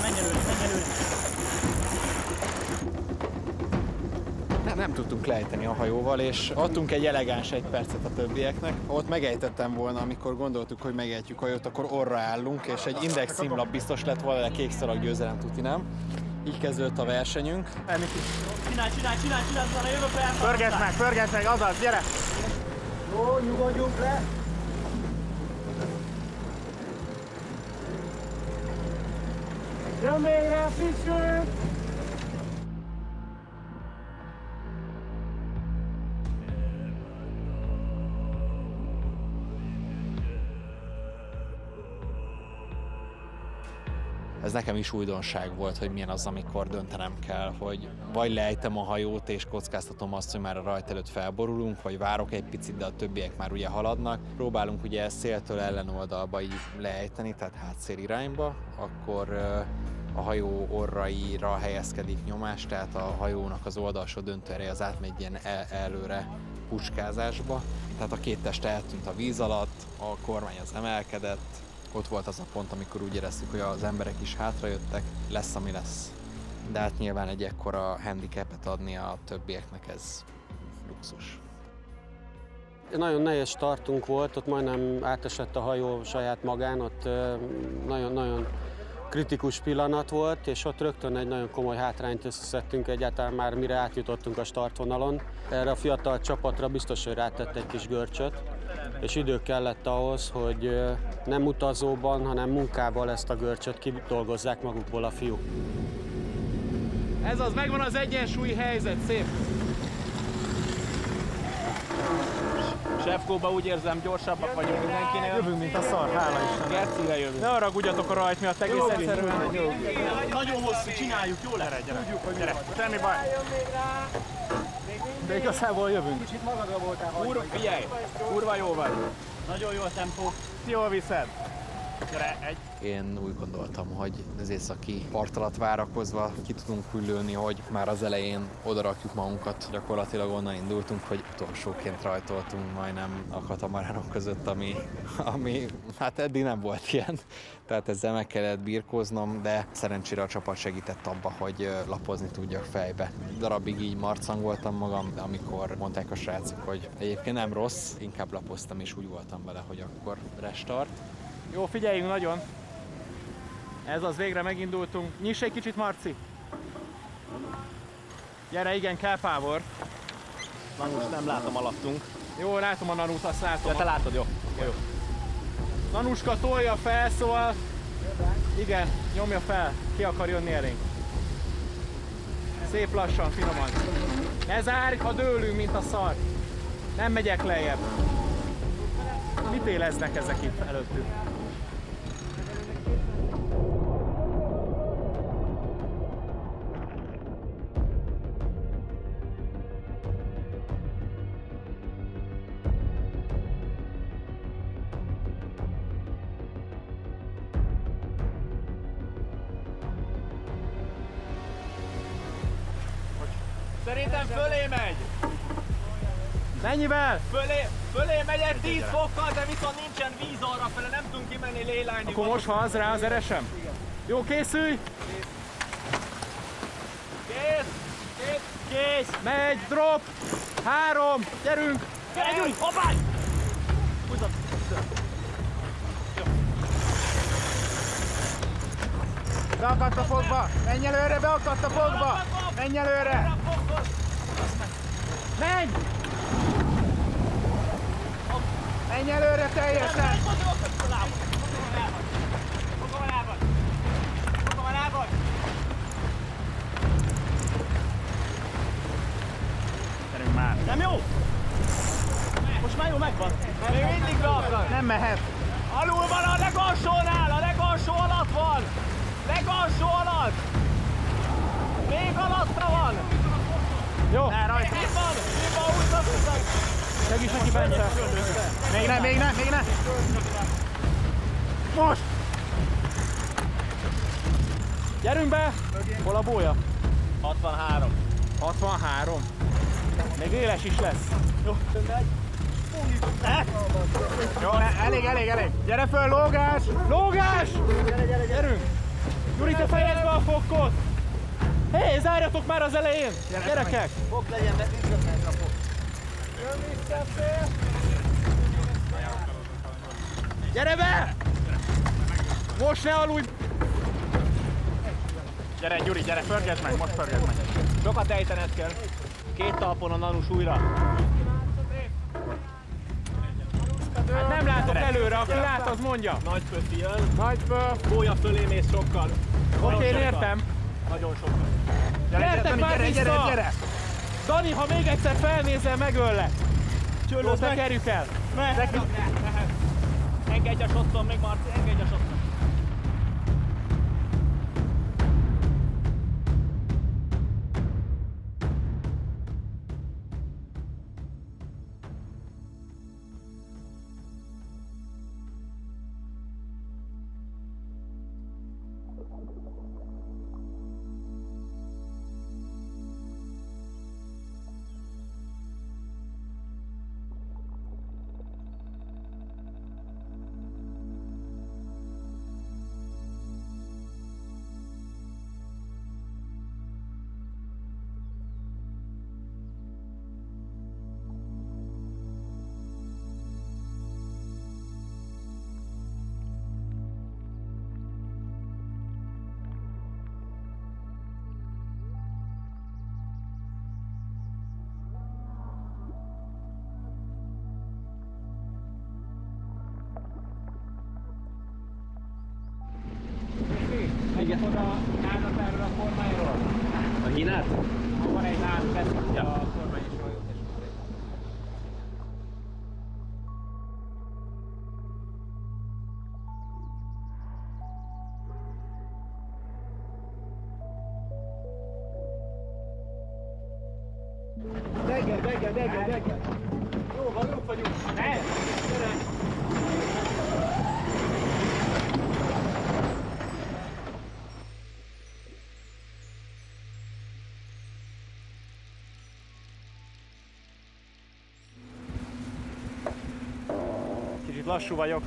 Nem tudtunk lejteni a hajóval, és adtunk egy elegáns 1 percet a többieknek. Ott megejtettem volna, amikor gondoltuk, hogy megejtjük a hajót, akkor orra állunk, és egy index címlap biztos lett volna, de kék szalag győzelem tuti nem. Így kezdődött a versenyünk. Csinálj, a jövőbe Pörgesd meg, azaz, gyere! Jó, nyugodjunk le! Jön végre, frissülünk! Ez nekem is újdonság volt, hogy milyen az, amikor döntenem kell, hogy vagy lejtem a hajót és kockáztatom azt, hogy már a rajt előtt felborulunk, vagy várok egy picit, de a többiek már ugye haladnak. Próbálunk ugye széltől ellenoldalba így lejteni, tehát hátszél irányba, akkor a hajó orraira helyezkedik nyomás, tehát a hajónak az oldalsó döntőereje az átmegy ilyen előre puskázásba. Tehát a két test eltűnt a víz alatt, a kormány az emelkedett. Ott volt az a pont, amikor úgy éreztük, hogy az emberek is hátrajöttek, lesz, ami lesz. De hát nyilván egy ekkora handicapet adni a többieknek, ez luxus. Nagyon nehéz startunk volt, ott majdnem átesett a hajó saját magán, ott nagyon kritikus pillanat volt, és ott rögtön egy nagyon komoly hátrányt összeszedtünk egyáltalán már mire átjutottunk a startvonalon. Erre a fiatal csapatra biztos, hogy rátett egy kis görcsöt, és idő kellett ahhoz, hogy nem utazóban, hanem munkával ezt a görcsöt kidolgozzák magukból a fiúk. Ez az, megvan az egyensúlyi helyzet, szép! Sefkóba úgy érzem, gyorsabbak vagyunk mindenkinél. Jövünk, mint a szar, hála Istennek. Gercire jövünk. Ne haragudjatok a rajt miatt, egész egyszerűen. Nagyon hosszú, csináljuk, jó lesz. Tudjuk, hogy gyere. Semmi baj. De igazából jövünk. Kicsit magadra voltál. Figyelj, kurva jó vagy. Nagyon jó a tempó. Jól viszed. Gyere, egy. Én úgy gondoltam, hogy az északi part alatt várakozva ki tudunk úgy lőni, hogy már az elején odarakjuk magunkat. Gyakorlatilag onnan indultunk, hogy utolsóként rajtoltunk majdnem a katamaránok között, ami hát eddig nem volt ilyen. Tehát ezzel meg kellett birkóznom, de szerencsére a csapat segített abba, hogy lapozni tudjak fejbe. Darabig így marcangoltam magam, de amikor mondták a srácok, hogy egyébként nem rossz, inkább lapoztam, és úgy voltam vele, hogy akkor restart. Jó, figyeljünk nagyon. Ez az, végre megindultunk. Nyiss egy kicsit, Marci. Gyere, igen, kell power. Nanus, nem látom alattunk. Jó, látom a Nanut, azt látom. De te látod, jó. Nanuska tolja fel, szóval... Igen, nyomja fel. Ki akar jönni elénk. Szép lassan, finoman. Ne zárj, ha dőlünk, mint a szar. Nem megyek lejjebb. Mit éleznek ezek itt előttünk? Szerintem fölé megy! Mennyivel? Fölé megy egy 10 fokkal, de viszont nincsen víz arrafele, nem tudunk kimenni lélálni. Akkor most ha az rá az eresem? Jó, készülj! Kész! Megy, drop! 3, gyerünk! Gyere, Gyuri, hoppáj! Húzzad! Beakadt a fogba! Menj előre, beakadt a fogba! Menj előre! Menj! Menj előre teljesen! Fogom a lábad! Gyerünk már! Nem jó! Most már jó, megvan! Még mindig be akar! Nem mehet! Alul van a legalsónál! A legalsó alatt van! Legalsó alatt! Még alatta van! Jó! Ne, rajta! Itt van, húzzad! Segíts neki, Bence! Még ne! Most! Gyerünk be! Hol a bója? 63. 63. Még éles is lesz. Jó, Jó, elég! Gyere föl, lógás! Lógás! Gyerünk! Gyuri, te fejezd be a fokkot! Hé, zárjatok már az elején! Gyerekek! Fok legyen, de ügyök meg a fok. Jön visszafél! Gyere be! Most ne aludj! Gyere, Gyuri, gyere, pörgedd meg, most pörgedd meg. Sokat ejtened kell. 2 talpon a nanus újra. Hát nem látok előre, aki lát, az mondja. Nagy pöfi jön. Nagy pöf. Bója fölé mész sokkal. Oké, én értem. Nagyon sokkal. Gyertek már vissza! Gyere! Dani, ha még egyszer felnézel, megöllek. Jó, tekerjük el. Mehet. Engedj a shotton, még Marci, engedj a shotton. Megyek oda a nálnak erről a kormányról. A hínát? Van egy nálunk, ezt Ja. a kormány is rajta. Deggel. Jó van, jók vagyunk. Ne! Gyere! Kicsit lassú vagyok.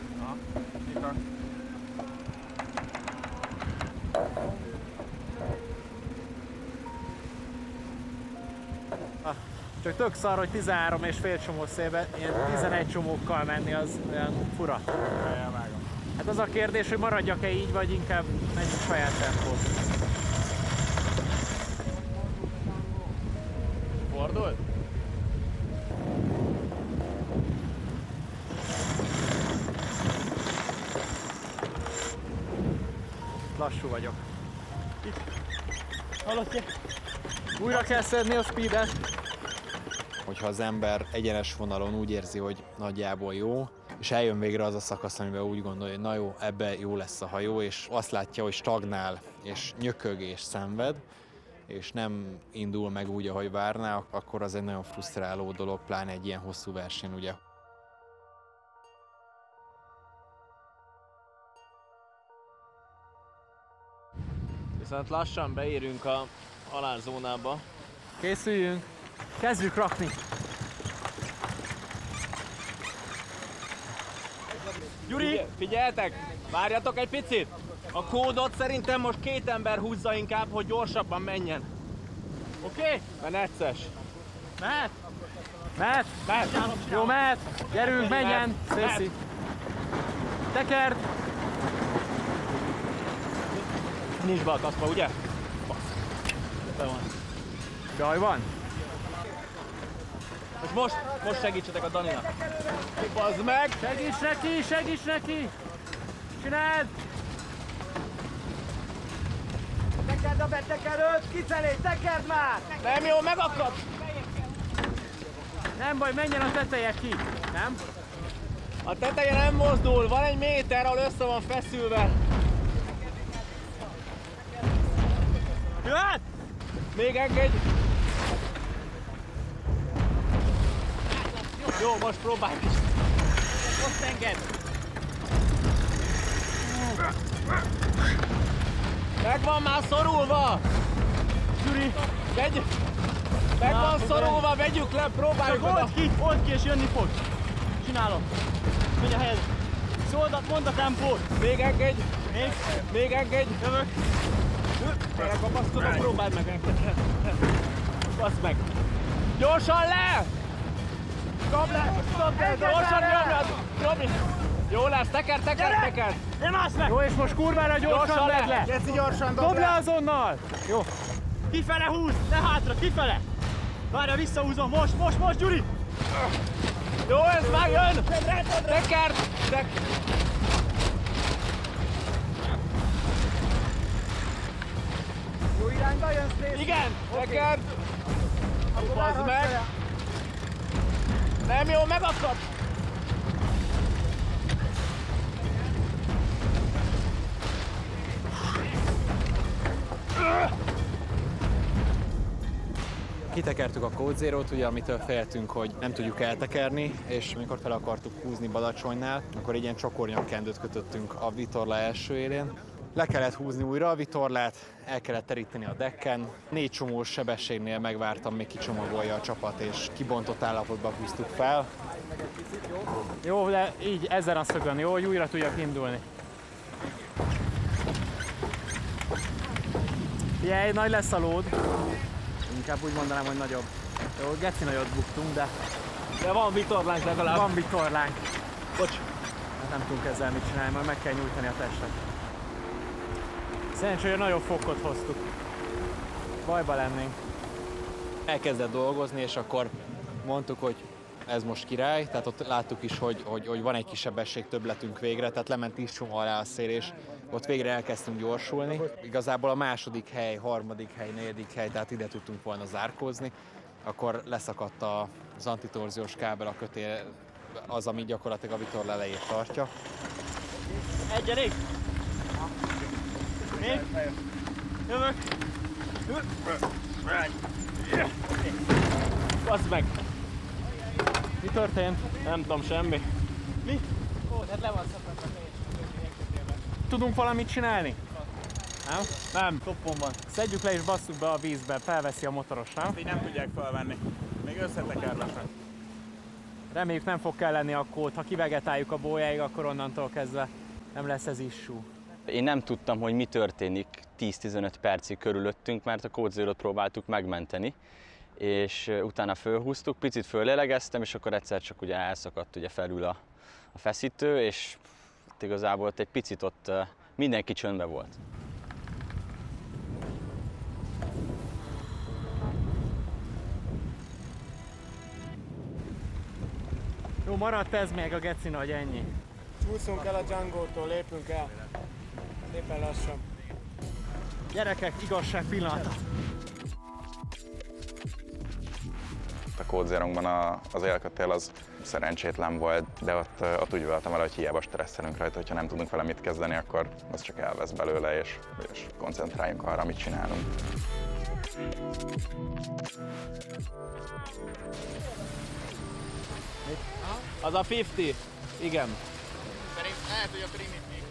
Csak tök szar, hogy 13,5 csomó szélben, ilyen 11 csomókkal menni, az olyan fura. Hát az a kérdés, hogy maradjak-e így, vagy inkább menjünk saját tempót. Fordult? Lassú vagyok. Hallott? Újra kell szedni a speedet. Hogyha az ember egyenes vonalon úgy érzi, hogy nagyjából jó, és eljön végre az a szakasz, amiben úgy gondolja, hogy na jó, ebbe jó lesz a hajó, és azt látja, hogy stagnál, és nyökög és szenved, és nem indul meg úgy, ahogy várná, akkor az egy nagyon frusztráló dolog, pláne egy ilyen hosszú verseny, ugye. Viszont lassan beérünk a halálzónába. Készüljünk, kezdjük rakni. Gyuri, figyeljetek! Várjatok egy picit! A kódot szerintem most 2 ember húzza inkább, hogy gyorsabban menjen. Oké? Mert necces. Mehet! Mehet! Mehet! Jó, mehet! Gyerünk, menjen! Szészi! Tekerd! Nincs be a kaszpa, ugye? Be van. Jaj van! És most segítsetek a Daninak. Bazd meg! Segíts neki, segíts neki! Csináld! Tekerd a betekerőt, kifelé, tekerd már! Nem jó, megakad! Nem baj, menjen a teteje ki, nem? A teteje nem mozdul, van egy méter, ahol össze van feszülve. Jöhet! Még engedj! Jó, most próbálj is. Most engedd! Meg van már szorulva! Gyuri! Vegy! Meg van szorulva, vegyük le, próbáljuk oda! Old ki és jönni fog! Csinálom! Menj a helyed! Szoldat, mondd a tempót! Még engedj! Még engedj! Jövök! Erre kapaszkodom, próbáld meg! Baszd meg! Gyorsan le! Kap le! Gyorsan nyomjad! Jó lesz, teker! Nem állsz meg! Jó, és most kurvára gyorsan vedd le! Geci, gyorsan dob le azonnal! Jó! Kifele húz, ne hátra, kifele! Várja, visszahúzom, most, Gyuri! Jó, ez megjön! Teker! Jó irányba jön, Stacy! Igen, teker! Bazd meg! Nem jó, megakad! Kitekertük a Code Zero-t, ugye, amitől féltünk, hogy nem tudjuk eltekerni, és amikor fel akartuk húzni Badacsonynál, akkor egy ilyen csokornyakkendőt kötöttünk a vitorla első élén. Le kellett húzni újra a vitorlát, el kellett teríteni a decken. 4 csomós sebességnél megvártam, még kicsomagolja a csapat, és kibontott állapotba húztuk fel. Jó, de így ezen a szögön, jó, hogy újra tudjak indulni. Figyelj, nagy lesz a lód. Inkább úgy mondanám, hogy nagyobb. Jó, geci nagyot buktunk, de van vitorlánk legalább. Van vitorlánk. Bocs. Nem tudunk ezzel mit csinálni, majd meg kell nyújtani a testet. Szerencsére nagyobb fokot hoztuk. Bajba lennénk. Elkezdett dolgozni, és akkor mondtuk, hogy ez most király, tehát ott láttuk is, hogy van egy kis sebesség többletünk végre, tehát lement 10 csomó alá a szél, és ott végre elkezdtünk gyorsulni. Igazából a második hely, harmadik hely, negyedik hely, tehát ide tudtunk volna zárkózni. Akkor leszakadt az antitorziós kábel, a kötél, az, ami gyakorlatilag a vitorla elejét tartja. Egy elég! Még? Jövök! Baszd meg! Mi történt? Nem tudom, semmi. Mi? Ó, hát le van szakadva. Tudunk valamit csinálni? Nem? Nem. Toppon van. Szedjük le és basszuk be a vízbe, felveszi a motoros, nem? Így nem tudják felvenni. Még összeteker lassan. Reméljük nem fog kelleni a kód. Ha kivegetáljuk a bójáig, akkor onnantól kezdve nem lesz ez issue. Én nem tudtam, hogy mi történik 10-15 percig körülöttünk, mert a Code Zero-t próbáltuk megmenteni, és utána fölhúztuk, picit föllélegeztem, és akkor egyszer csak ugye elszakadt ugye felül a feszítő, és igazából ott egy picit ott mindenki csöndbe volt. Jó, maradt ez még a geci nagy, ennyi. Csúszunk el a Django-tól, lépünk el. Szépen lassan. Gyerekek, igazság pillanata. a Code Zero-ban az élkötél az szerencsétlen volt, de ott úgy voltam vele, hogy hiába stresszelünk rajta, hogyha nem tudunk vele mit kezdeni, akkor az csak elvesz belőle, és koncentráljunk arra, amit csinálunk. Az a 50? Igen. Lehet, hogy a primitív.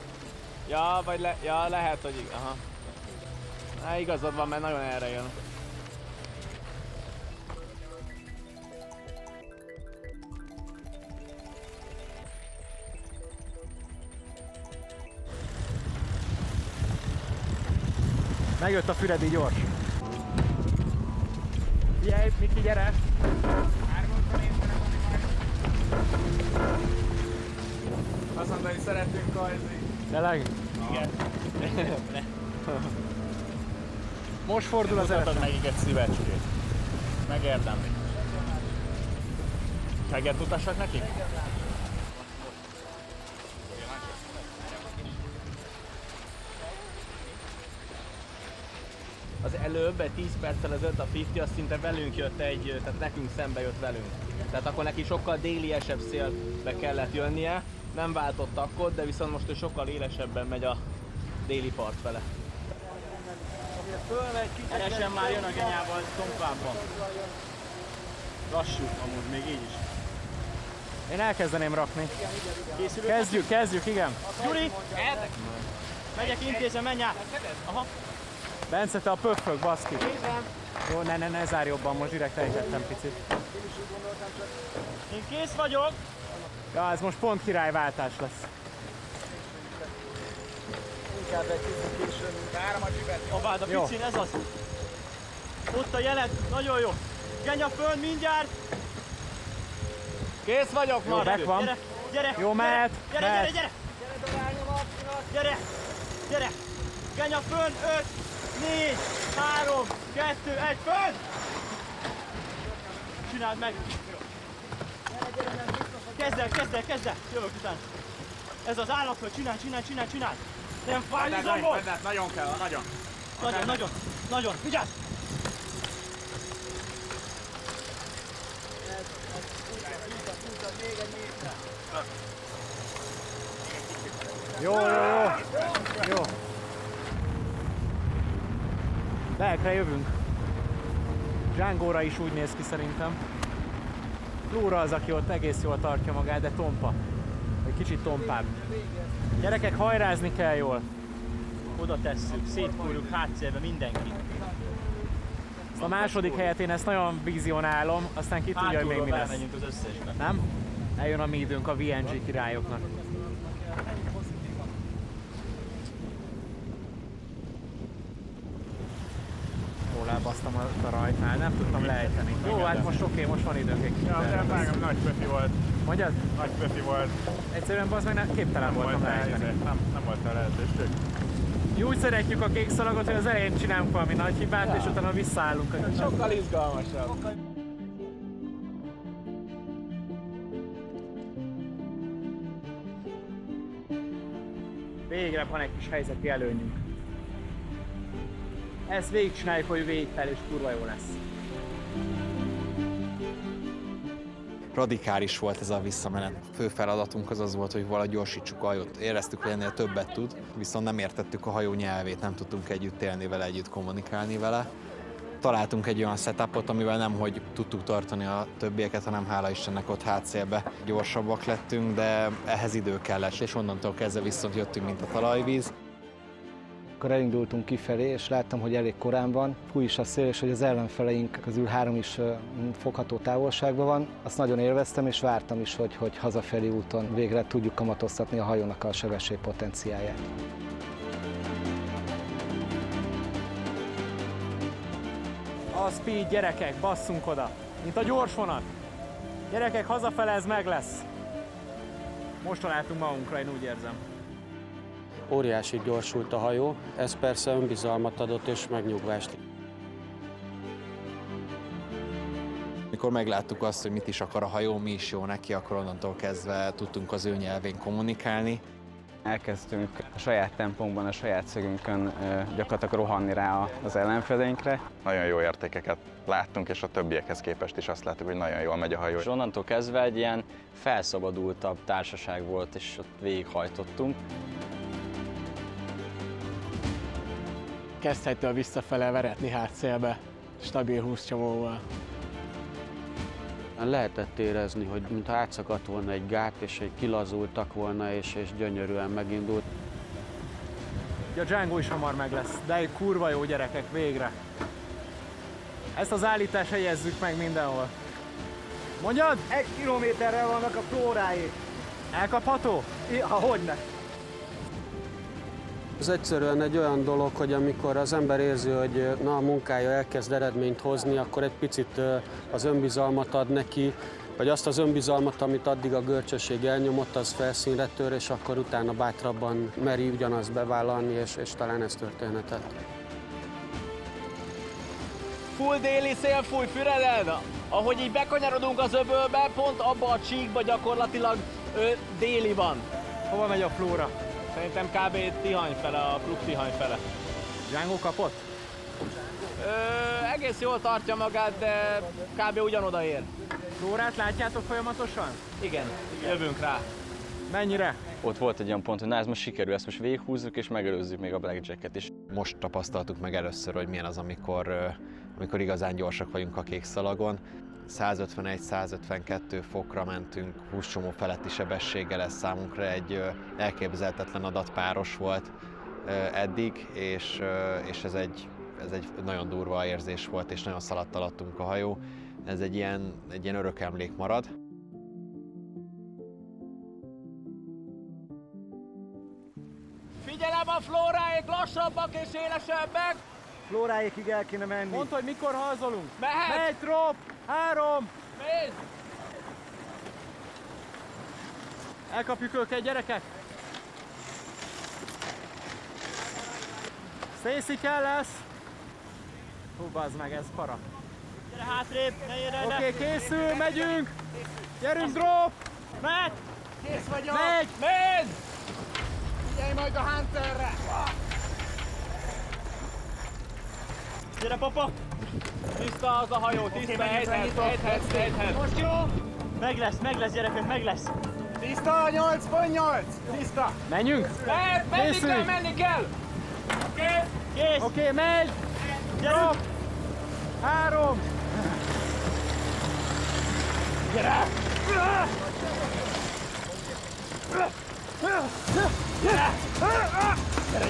Ja, vagy lehet, hogy igen. Aha. Hát igazad van, mert nagyon erre jön. Megjött a Füredi gyors. Figyelj, Miki, gyere! Azt mondta, hogy szeretünk kajzni. Tényleg? Igen. Most fordul az eredmény. nekik egy szívecskét. Megérdemlik. Seget mutassak nekik? Az előbb, egy 10 perccel ezelőtt a 50 az szinte velünk jött tehát nekünk szembe jött velünk. Tehát akkor neki sokkal déliesebb szélbe kellett jönnie, nem váltott akkor, de viszont most ő sokkal élesebben megy a déli part fele. Eresen már jön a genyával tompábban. Lassú amúgy, még így is. Én elkezdeném rakni. Készülök? Kezdjük, igen. Gyuri! Megyek, intézem, menj át! Aha. Bence, te a pöffög, baszki. Jó, ne zárj jobban, most direkt ejtettem picit. Én kész vagyok! Ja, ez most pont királyváltás lesz. Inkább egy kicsit később, mint 3-at zsibet. Abád a picin, ez az. Ott a jelet, nagyon jó. Genya föl, mindjárt. Kész vagyok, jó, Marci. back van. Gyere. Jó, mehet. Gyere. Genya föl, 5, 4, 3, 2, 1, föl. Csináld meg. Kezd el. Jövök után. Ez az állatföld, csinál. Nem fáj, izomból. Nagyon kell, nagyon. Vigyázz! Jó. Lelkre jövünk. Zsángóra is úgy néz ki szerintem. Flóra az, aki ott egész jól tartja magát, de tompa. Egy kicsit tompább. Gyerekek, hajrázni kell jól. Oda tesszük, szétkúrjuk hátszélbe mindenkit. A második helyet én ezt nagyon vizionálom, aztán ki tudja, hogy még mi lesz. Az összesbe. Nem? Eljön a mi időnk a VNG királyoknak. Jól elbasztam a rajtnál, nem tudtam lejteni. Jó, hát most oké, most van időnk egy kicsit. Ja, vágom, nagy pöfi volt. Mondjad? Nagy pöfi volt. Egyszerűen bazd meg, képtelen voltam lejteni. Nem volt a lehetőség. Úgy szeretjük a kék szalagot, hogy az elején csinálunk valami nagy hibát, és utána visszaállunk. Sokkal izgalmasabb. Végre van egy kis helyzeti előnyünk. Ezt végigcsináljuk, hogy végigfel, és kurva jó lesz. Radikális volt ez a visszamenet. Fő feladatunk az volt, hogy valahogy gyorsítsuk a hajót. Éreztük, hogy ennél többet tud, viszont nem értettük a hajó nyelvét, nem tudtunk együtt élni vele, együtt kommunikálni vele. Találtunk egy olyan setupot, amivel nem hogy tudtuk tartani a többieket, hanem hála Istennek ott hátszélbe gyorsabbak lettünk, de ehhez idő kellett, és onnantól kezdve viszont jöttünk, mint a talajvíz. Akkor elindultunk kifelé, és láttam, hogy elég korán van. Fúj is a szél, és hogy az ellenfeleink közül 3 is fogható távolságban van. Azt nagyon élveztem, és vártam is, hogy hazafelé úton végre tudjuk kamatoztatni a hajónak a sebességpotenciáját. A speed, gyerekek, basszunk oda! Mint a gyors vonat! Gyerekek, hazafele ez meg lesz! Most találtunk magunkra, én úgy érzem. Óriási gyorsult a hajó, ez persze önbizalmat adott és megnyugvást. Mikor megláttuk azt, hogy mit is akar a hajó, mi is jó neki, akkor onnantól kezdve tudtunk az ő nyelvén kommunikálni. Elkezdtünk a saját tempónkban, a saját szögünkön gyakorlatilag rohanni rá az ellenfeleinkre. Nagyon jó értékeket láttunk, és a többiekhez képest is azt láttuk, hogy nagyon jól megy a hajó. És onnantól kezdve egy ilyen felszabadultabb társaság volt, és ott végighajtottunk. Kezdhetől visszafele veretni hátszélbe, stabil 20 csomóval. Lehetett érezni, hogy mintha átszakadt volna egy gát, és hogy kilazultak volna, és gyönyörűen megindult. A Django is hamar meg lesz, de egy kurva jó gyerekek, végre. Ezt az állítást helyezzük meg mindenhol. Mondjad? 1 kilométerrel vannak a flóráik. Elkapható? Hogyne. Ez egyszerűen egy olyan dolog, hogy amikor az ember érzi, hogy na, a munkája elkezd eredményt hozni, akkor egy picit az önbizalmat ad neki, vagy azt az önbizalmat, amit addig a görcsösség elnyomott, az felszínre tör, és akkor utána bátrabban meri ugyanazt bevállalni, és talán ez történhetett. Full déli szél fúj Füreden. Ahogy így bekanyarodunk az öbölbe, pont abba a csíkba gyakorlatilag déli van. Hova megy a flóra? Szerintem kb. Tihany fele, a klub Tihany fele. Django kapott? Egész jól tartja magát, de kb. Ugyanoda ér. Flórát látjátok folyamatosan? Igen, jövünk rá. Mennyire? Ott volt egy olyan pont, hogy na ez most sikerül, ezt most végighúzzuk és megelőzzük még a Blackjacket is. Most tapasztaltuk meg először, hogy milyen az, amikor igazán gyorsak vagyunk a kék szalagon. 151-152 fokra mentünk, 20 csomó feletti sebességgel, ez számunkra egy elképzelhetetlen adatpáros volt eddig, és ez egy nagyon durva érzés volt, és nagyon szaladt alattunk a hajó. Ez egy ilyen örök emlék marad. Figyelem, a flóráik lassabbak és élesebbek! Flóráikig el kéne menni. Mondd, hogy mikor hazolunk. Mehet! Megy, drop! 3! Mész! Elkapjuk őket, gyerekek! Stacy kell lesz! Hú, bazd meg, ez para. Gyere hátrébb, ne érj el! Oké, készül, megyünk! Gyerünk, drop! Megy! Kész vagyok! Megy! Mész! Figyelj majd a Hunterre! Gyere, papa! Tiszta az a hajó, tiszta, ejthetsz. Most jó! Meg lesz, gyerekek, meg lesz! Tiszta, 8.8! Tiszta! Menjünk? Menni kell! Kész! Oké, megy! Drop! 3! Gyere!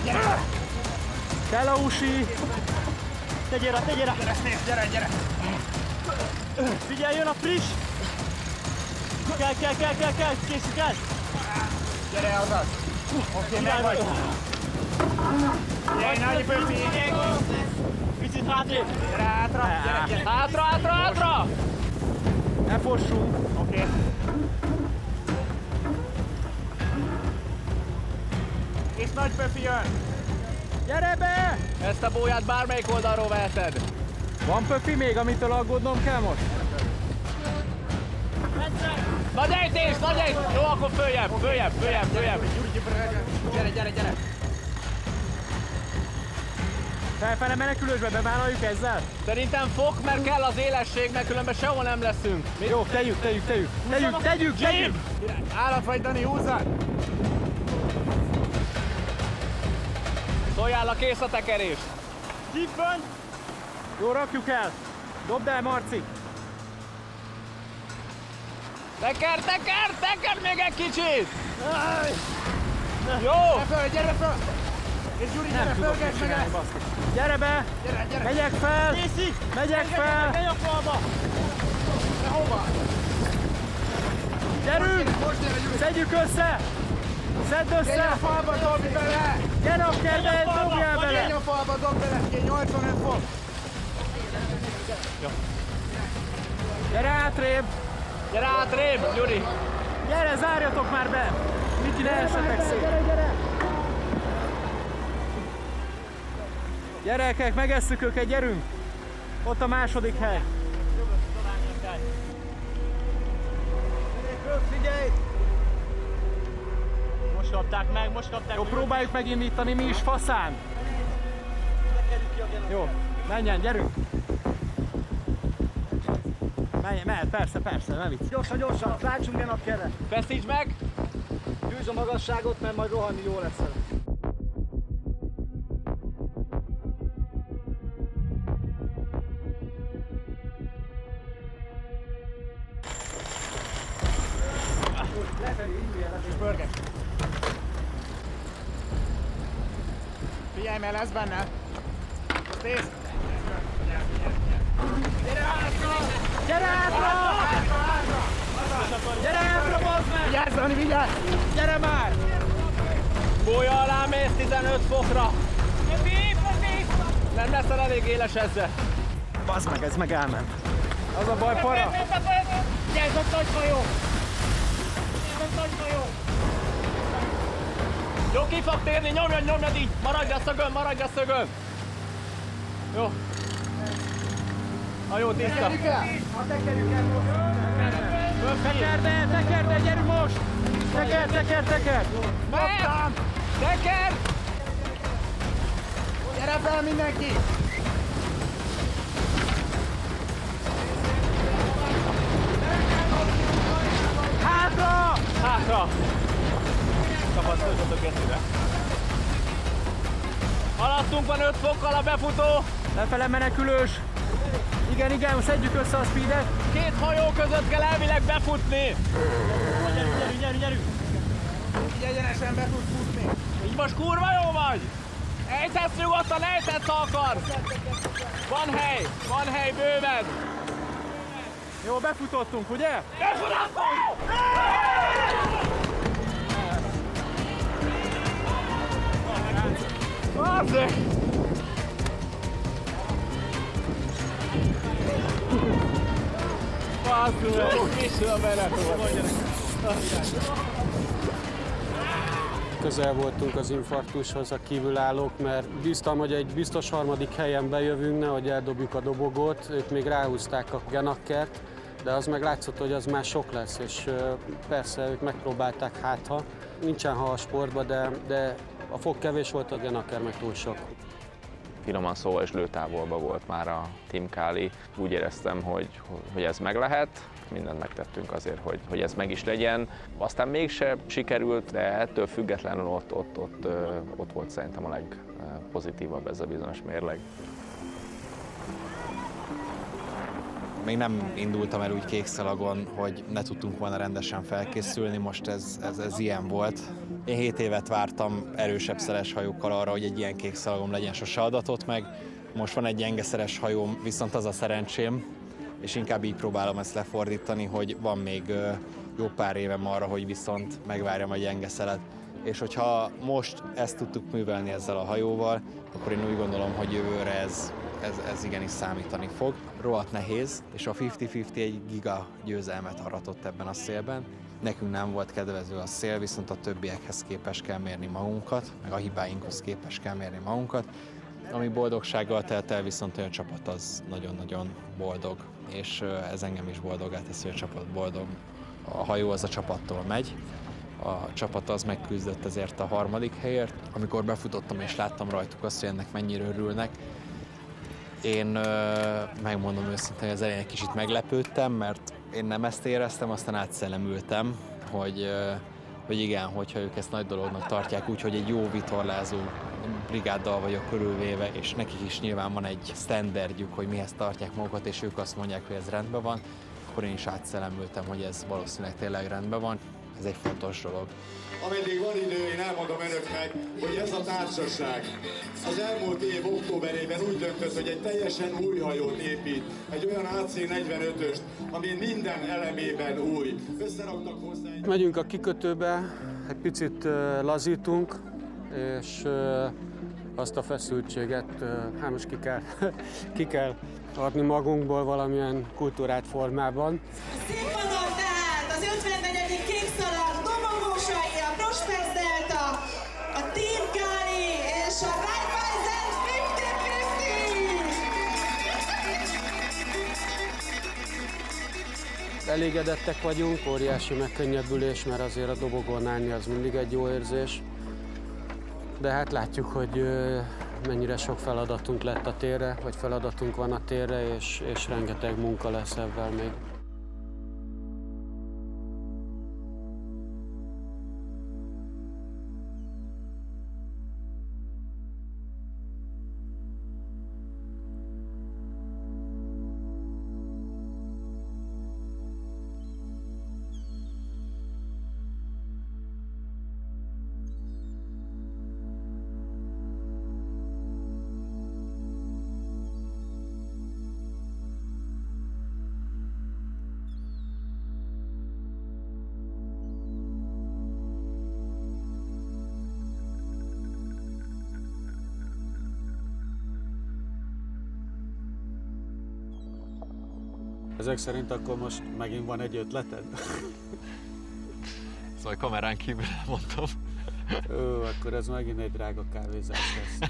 Gyere! Kell a usi! Te gyere! Gyere! Figyelj, jön a friss! Kell! Készül kell! Gyere, azaz! Oké, meg vagy! Gyere, nagy pöpi! Picit hátrébb! Gyere, hátra! Ne fossunk! Oké. És nagy pöfi jön! Gyere be! Ezt a bóját bármelyik oldalról veheted. Van pöfi még, amitől aggódnom kell most? Nagy ejtés! Jó, akkor följebb! Gyere! Felfele menekülősbe bevállaljuk ezzel? Szerintem fog, mert kell az élesség, mert különben sehol nem leszünk. Jó, tegyük! Állat vagy, Dani, húzzad! Toljál a kész a tekerés! Tippen! Jó, rakjuk el! Dobd el, Marci! Teker még egy kicsit! Jó! Gyere föl! És Gyuri, gyere föl, meg ezt! Gyere be! Gyere! Megyek fel! Mészi! Megyek fel! Menj a falba! De hova? Gyerünk! Most gyere, Gyuri! Szedjük össze! Szedd össze! Gyere a falba, dobj bele! Gyere a kedve, dobjál bele! Gyere a falba, dobj bele! 85 fok! Gyere hátrébb! Gyere hátrébb, Gyuri! Gyere, zárjatok már be! Miki, ne essetek szét! Gyere! Gyerekek, megesszük őket, gyerünk! Ott a második hely! Figyelj! Most Most kapták meg, most kapták. Jó, próbáljuk megindítani mi is, faszán! Jó, menjen, gyerünk! Mehet, persze, ne vicc. Gyorsan, váltsunk ilyen napkerre. Feszíts meg! Győzz a magasságot, mert majd rohanni jó lesz. Lefelé, indulj el, és pörges. Figyelj, mert lesz benne. Nézd! Gyere hátra! Gyere hátra! Gyere hátra, bazd meg! Vigyázz, Dani, vigyázz! Gyere már! Gólya alá mész 15 fokra! Nem leszel elég éles ezzel. Bazd meg, ez meg elment. Az a baj, para! Gyersz, ott nagy hajó! Nagy hajó! Jó, ki fog térni, nyomjad így! Maradj a szögön! Jó. Hajó tiszta. Tekerjük el! Tekerd el, gyerünk most! Teker! Kaptam! Teker! Gyere fel mindenki! Hátra! Kapaszkodjatok eszére. Alattunk van 5 fokkal a befutó. Lefele menekülős. Igen, szedjük össze a speedet. 2 hajó között kell elvileg befutni. Gyerünk! Így egyenesen be tudsz futni. Így most kurva jó vagy! Ejthetsz nyugodtan, ejthetsz, ha akarsz! Van hely, bőven! Jó, befutottunk, ugye? Befutottunk! Bazzeg! Közel voltunk az infarktushoz a kívülállók, mert bíztam, hogy egy biztos 3. helyen bejövünk, nehogy eldobjuk a dobogót. Ők még ráhúzták a genakkert, de az meg látszott, hogy az már sok lesz, és persze ők megpróbálták hátha. Nincsen ha a sportban, de a fog kevés volt, a genakker meg túl sok. Finoman szóval is lőtávolban volt már a Team Kali. Úgy éreztem, hogy ez meg lehet. Mindent megtettünk azért, hogy ez meg is legyen. Aztán mégse sikerült, de ettől függetlenül ott volt szerintem a legpozitívabb ez a bizonyos mérleg. Még nem indultam el úgy kékszalagon, hogy ne tudtunk volna rendesen felkészülni, most ez ilyen volt. Én 7 évet vártam erősebb szeles hajókkal arra, hogy egy ilyen kékszalagom legyen, sose adatott meg. Most van egy gyenge szeles hajóm, viszont az a szerencsém, és inkább így próbálom ezt lefordítani, hogy van még jó pár évem arra, hogy viszont megvárjam a gyenge szelet. És hogyha most ezt tudtuk művelni ezzel a hajóval, akkor én úgy gondolom, hogy jövőre ez igenis számítani fog. Rohadt nehéz, és a 50-50 egy giga győzelmet aratott ebben a szélben. Nekünk nem volt kedvező a szél, viszont a többiekhez képes kell mérni magunkat, meg a hibáinkhoz képes kell mérni magunkat. Ami boldogsággal telt el, viszont a csapat az nagyon-nagyon boldog, és ez engem is boldoggá teszi, hogy a csapat boldog. A hajó az a csapattól megy, a csapat az megküzdött ezért a 3. helyért. Amikor befutottam és láttam rajtuk azt, hogy ennek mennyire örülnek, én megmondom őszintén, hogy az elején egy kicsit meglepődtem, mert én nem ezt éreztem, aztán átszellemültem, hogy igen, hogyha ők ezt nagy dolognak tartják, úgyhogy egy jó vitorlázó brigáddal vagyok körülvéve, és nekik is nyilván van egy standardjuk, hogy mihez tartják magukat, és ők azt mondják, hogy ez rendben van, akkor én is átszellemültem, hogy ez valószínűleg tényleg rendben van. Ez egy fontos dolog. Ameddig van idő, én elmondom önöknek, hogy ez a társaság az elmúlt év októberében úgy döntött, hogy egy teljesen új hajót épít, egy olyan AC-45-öst, ami minden elemében új. Összeraktak hozzá egy... Megyünk a kikötőbe, egy picit lazítunk, és azt a feszültséget most ki kell adni magunkból valamilyen kultúrát formában. Színvonal tehát az 54. kékszalag dobogósai, a Prospers Delta, a Team Kali és a Raiffeisen 50-50! Elégedettek vagyunk, óriási megkönnyebbülés, mert azért a dobogon állni az mindig egy jó érzés. De hát látjuk, hogy mennyire sok feladatunk lett a térre, vagy feladatunk van a térre, és rengeteg munka lesz ebben még. Ezek szerint akkor most megint van egy ötleted? Szóval kamerán kívül mondtam. Ó, akkor ez megint egy drága kávézás lesz.